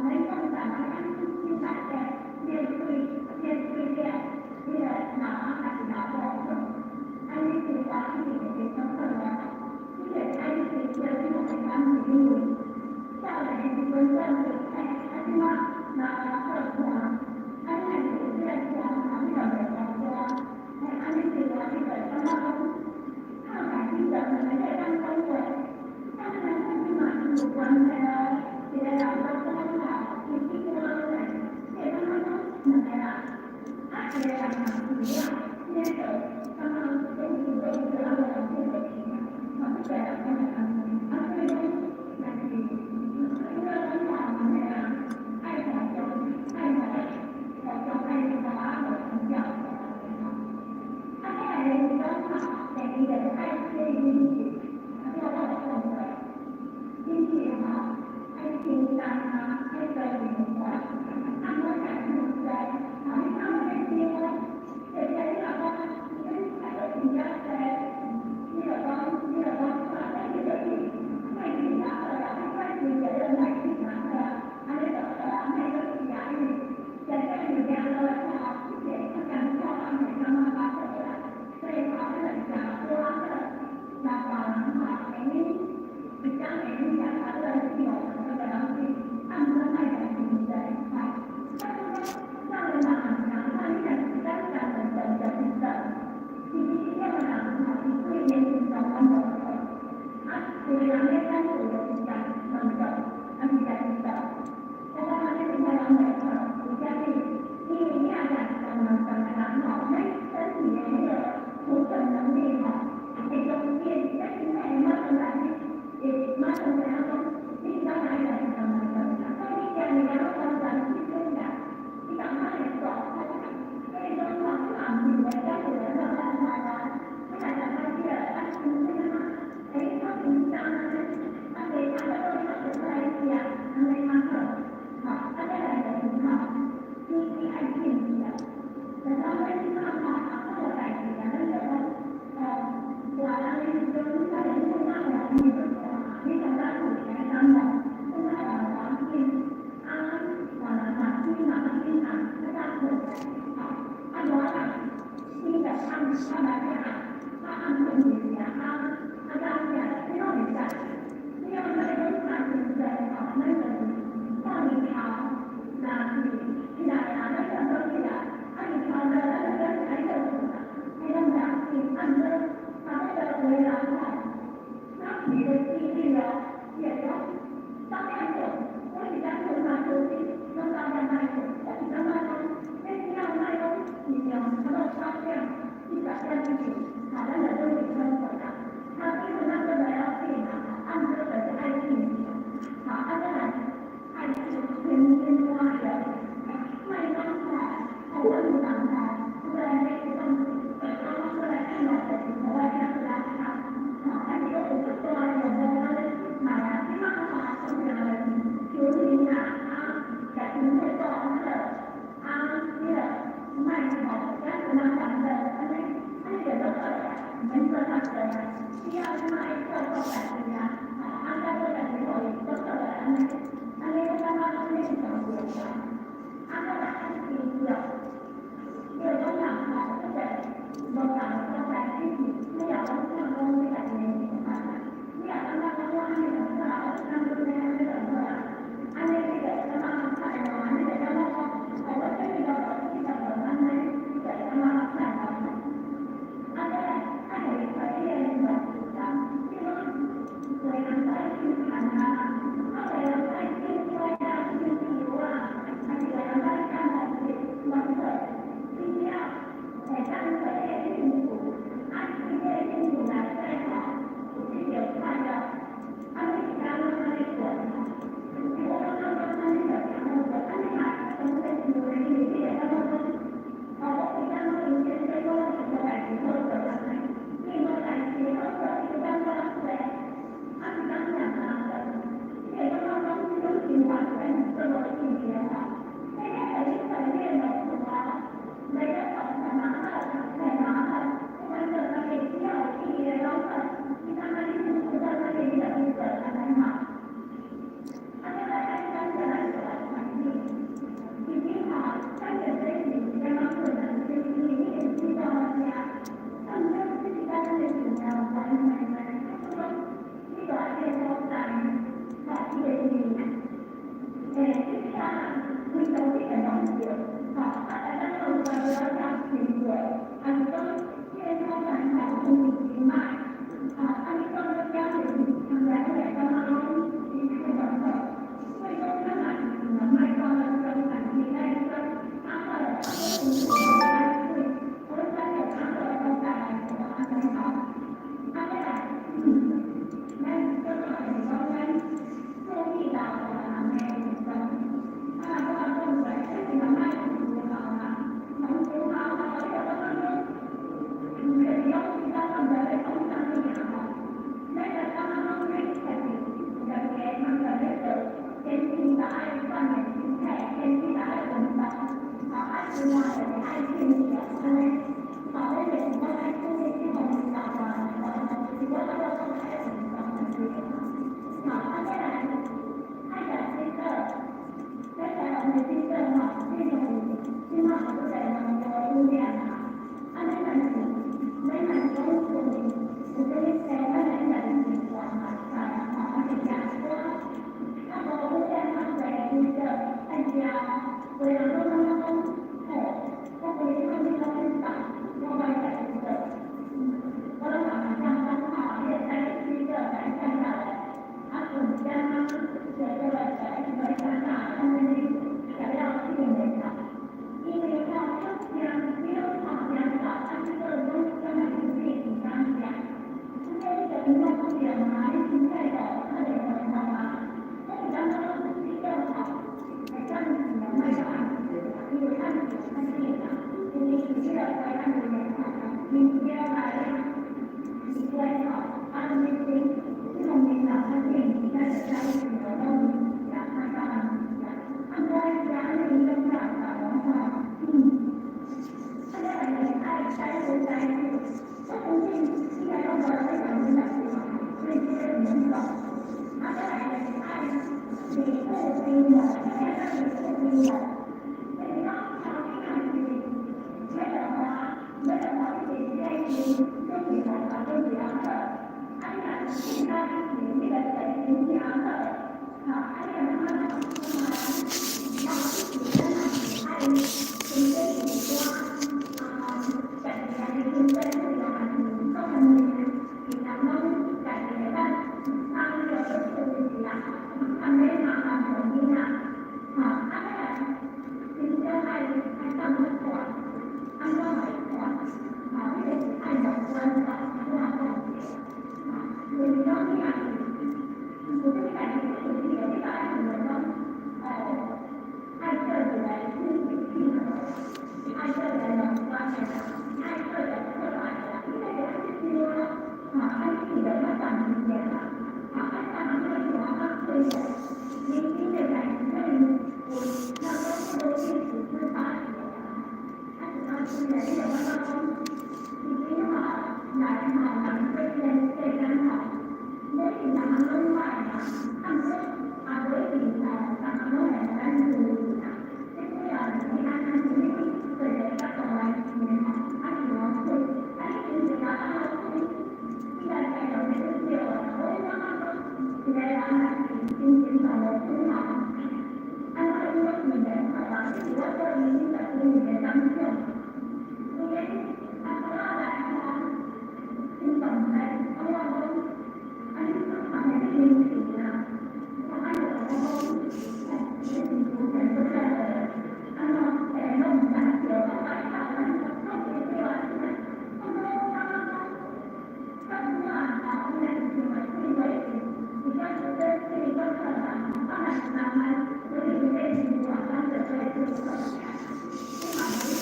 Thank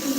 เ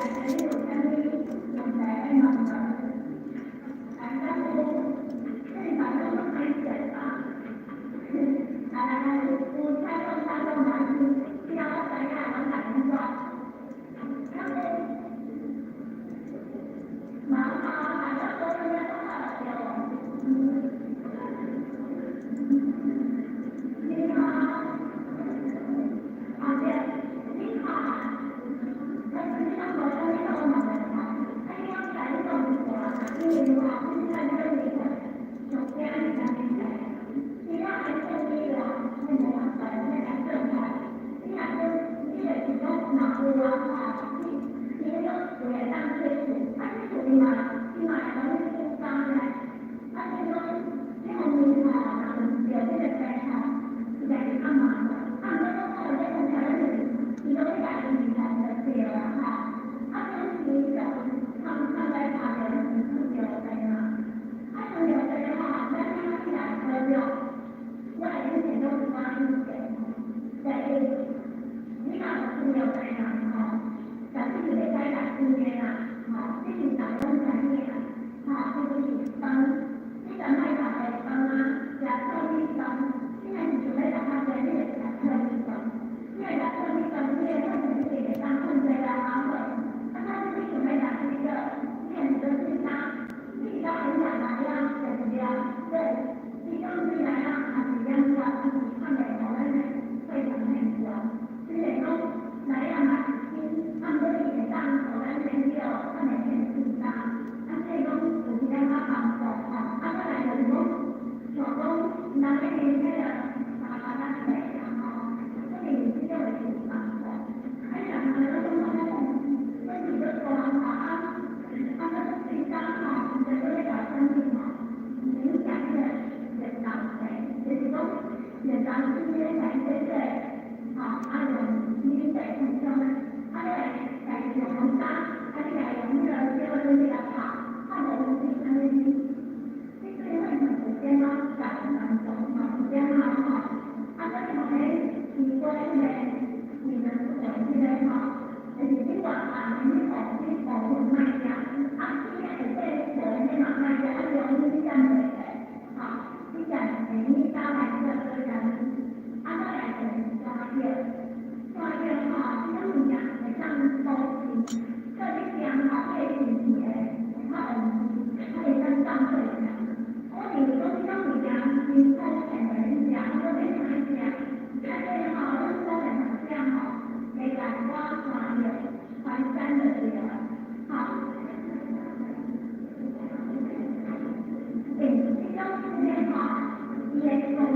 Hãy subscribe cho kênh Ghiền Mì Gõ để không bỏ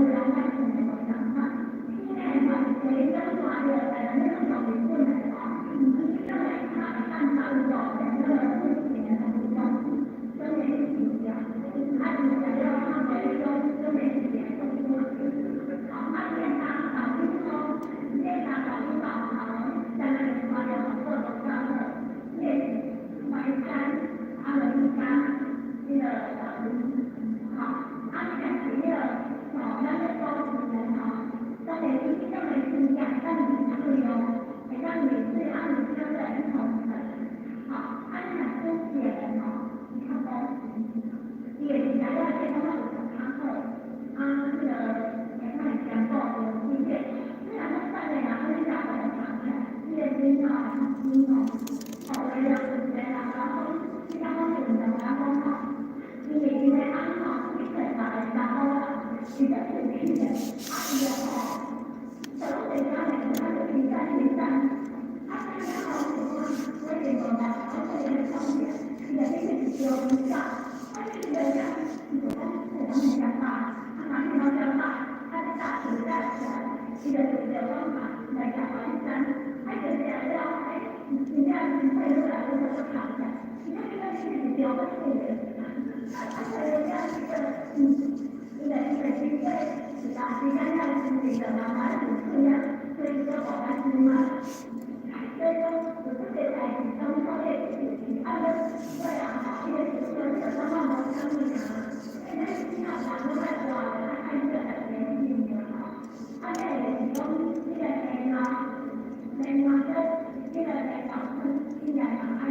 lỡ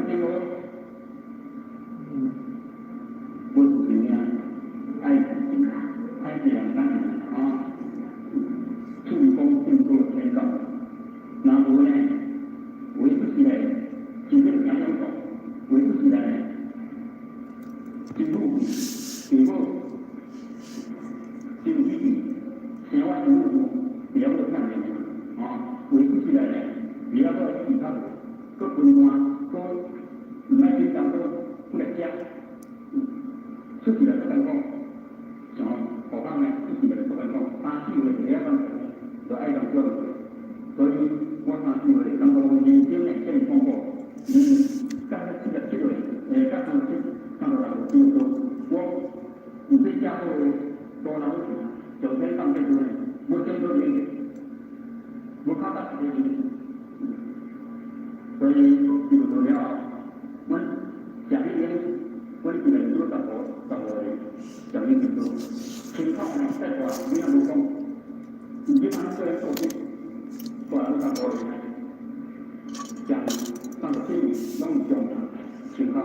这个，我是怎样爱这样那样啊，处功尽过天道，然后呢，为不起来，真正两种走，为不起来，进步，进步，进步，千万进步，不要做看见啊，为不起来呢，不要做其他的，各分官。唔係點講都不能講，出去了不能講，像何況呢？出去了不能講，他去了這樣就愛講講，所以我他去了咁多年經驗先通過，剛才去了這個，剛才去看到了，就是說我唔是加入多老師，首先上這個，我先做點，我看到這個，所以就做了。我讲一点，我基本都到我讲一点多，情况呢再说没有不公，你经常个人受罪，过来到我讲上个经理弄讲情况，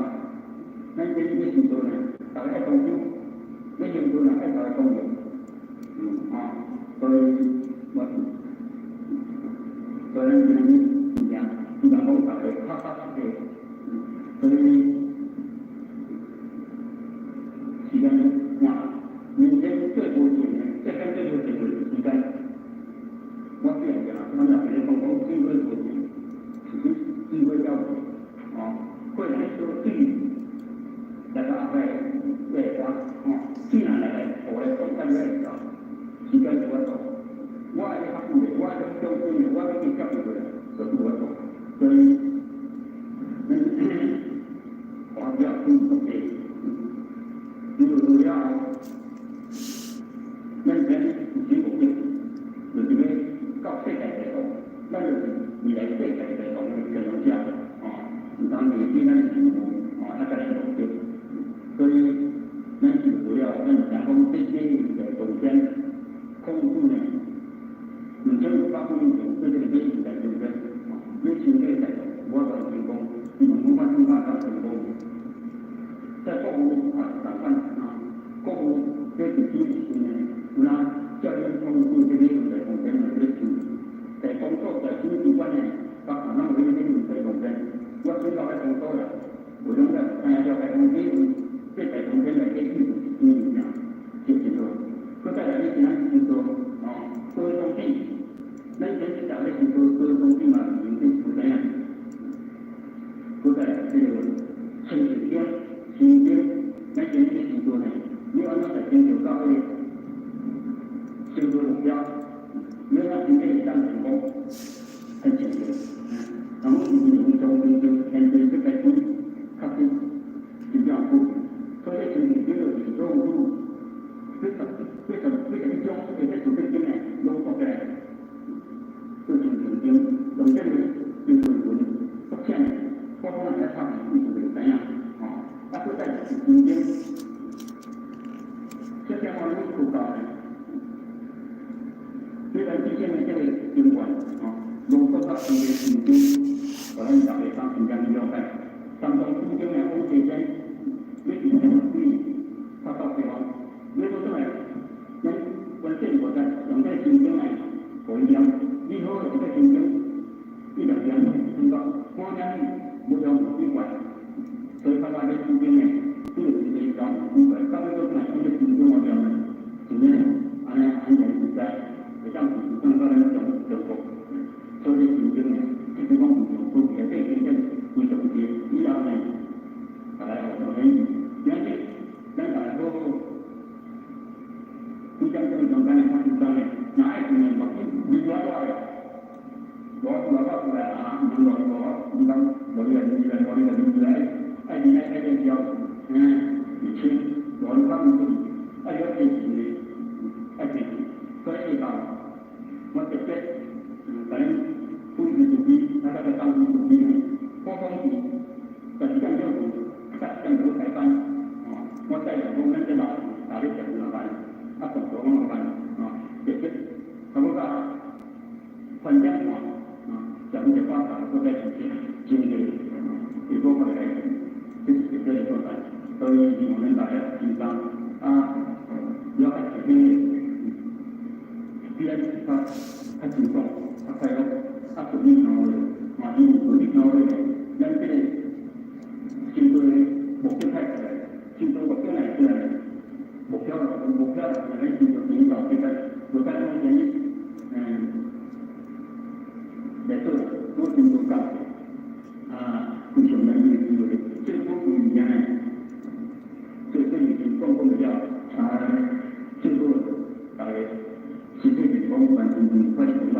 那这些情况呢，大家公平，那情况呢爱大家公平，所以你讲，你讲我大家他这个。所以，时间哇，明天最多几年，这跟这个时间，我这样讲，我们别人讲机会多点，其实机会要会来说对大家会花既然来我来总干越少，时间就我走，我还要顾虑，我还要交规，我还要教育的，所以我走，所以。我要注意的，就是要那边结果就是因为搞世界这种，那就是你来世界这种这种价值当你对那个幸福那个是对，所以那就是要然后这些的中间控制呢，你就发挥一种对这个业务的对不对？尤其这个我的成功，你们文化文化上成功。在购物打算购物这是基础呢，那教育通过这边的空间的这些，在工作在经济观念，把可能会有这种在空间，我知道在工作了，我用的要在空间，这在空间的这些影响，就是说，不再来一讲就是说各位东西，那以前是讲的就是说各位东西嘛，已经不这样，不在这个生活间。今天那些许多呢，你按照在研究到位，修个目标，没有今天当成功，很简单。然后你用中就面对这个东西，它是比较不，所以就是这个收入，为什一种这个主持人呢，拢说的，就是曾经从这里就是不欠，包括在上面就是怎样。他就在中间，这些网络口高的，虽然之前的这个监管浓缩到中间，可能大概上新疆的要塞，当中中间的欧这些，没有什么注意，他到地方，没有什么，因关键我在用在中间呢，不一样，以后用在中间，一两天知道，光天没有目的管。所以他那个中间呢，这个是一张刚才都是一个中间目标呢，今天安全是在像刚才那种所以中间呢，这个方面都也对这些为什么一样呢？来我们原先来说，你讲这个中间的方式上面，哪一种呢？你主要的，我出来啊，你讲我这个来。爱你教，以前我们他们这里爱要学习的，爱学习，所以讲我直接反正不是主题，那个当主题呢，高中题，但是讲究台班，我在两公那些老打的讲老板，总老板直接，他们讲反正讲的话都在经历，也包括。有爱这边，边他主动，他快乐，他主力条的，因为主力条的，咱这针对目标太大，针对目标来说，目标咱们就引导这个，有干部建议，来做多针对干部，不求能力机会，这个不一样。这已经公共的要最后实现成功完成很快成功。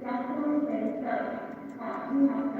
交通随着经常分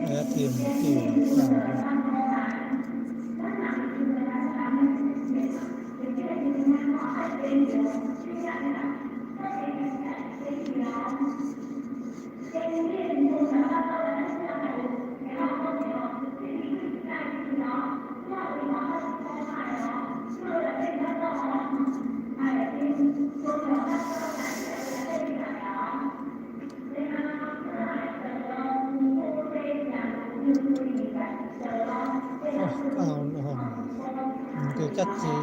แล้วทีมที่เอาคือจัดจี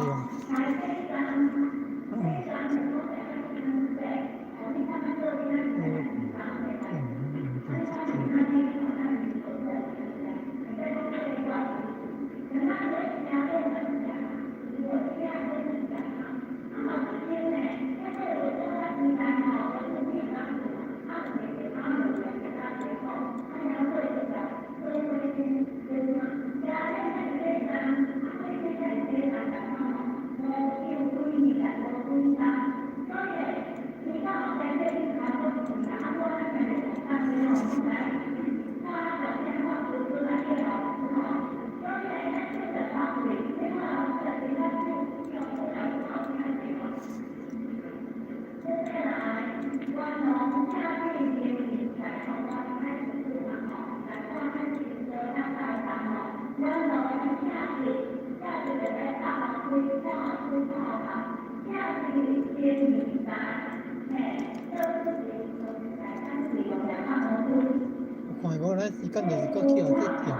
คอยบอกแล้วสิก็เดี๋ยวก็เกี่ยวที่เกี่ยว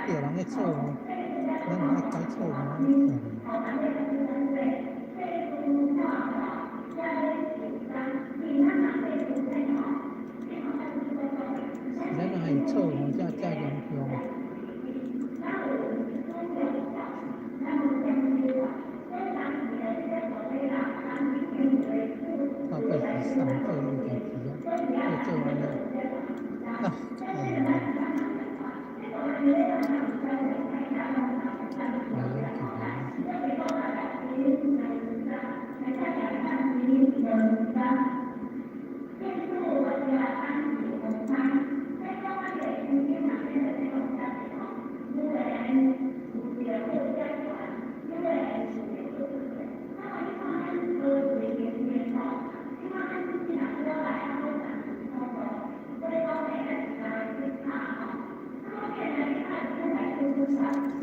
เกี่ยวแล้วไม่โซ่นั่นไม่ไกลโซ่นะแล้วนายโซ่ของเจ้ายังเพียงเขาไปสั่งเจออยู่ที่ที่ไปเจอเนี่ย เ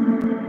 Thank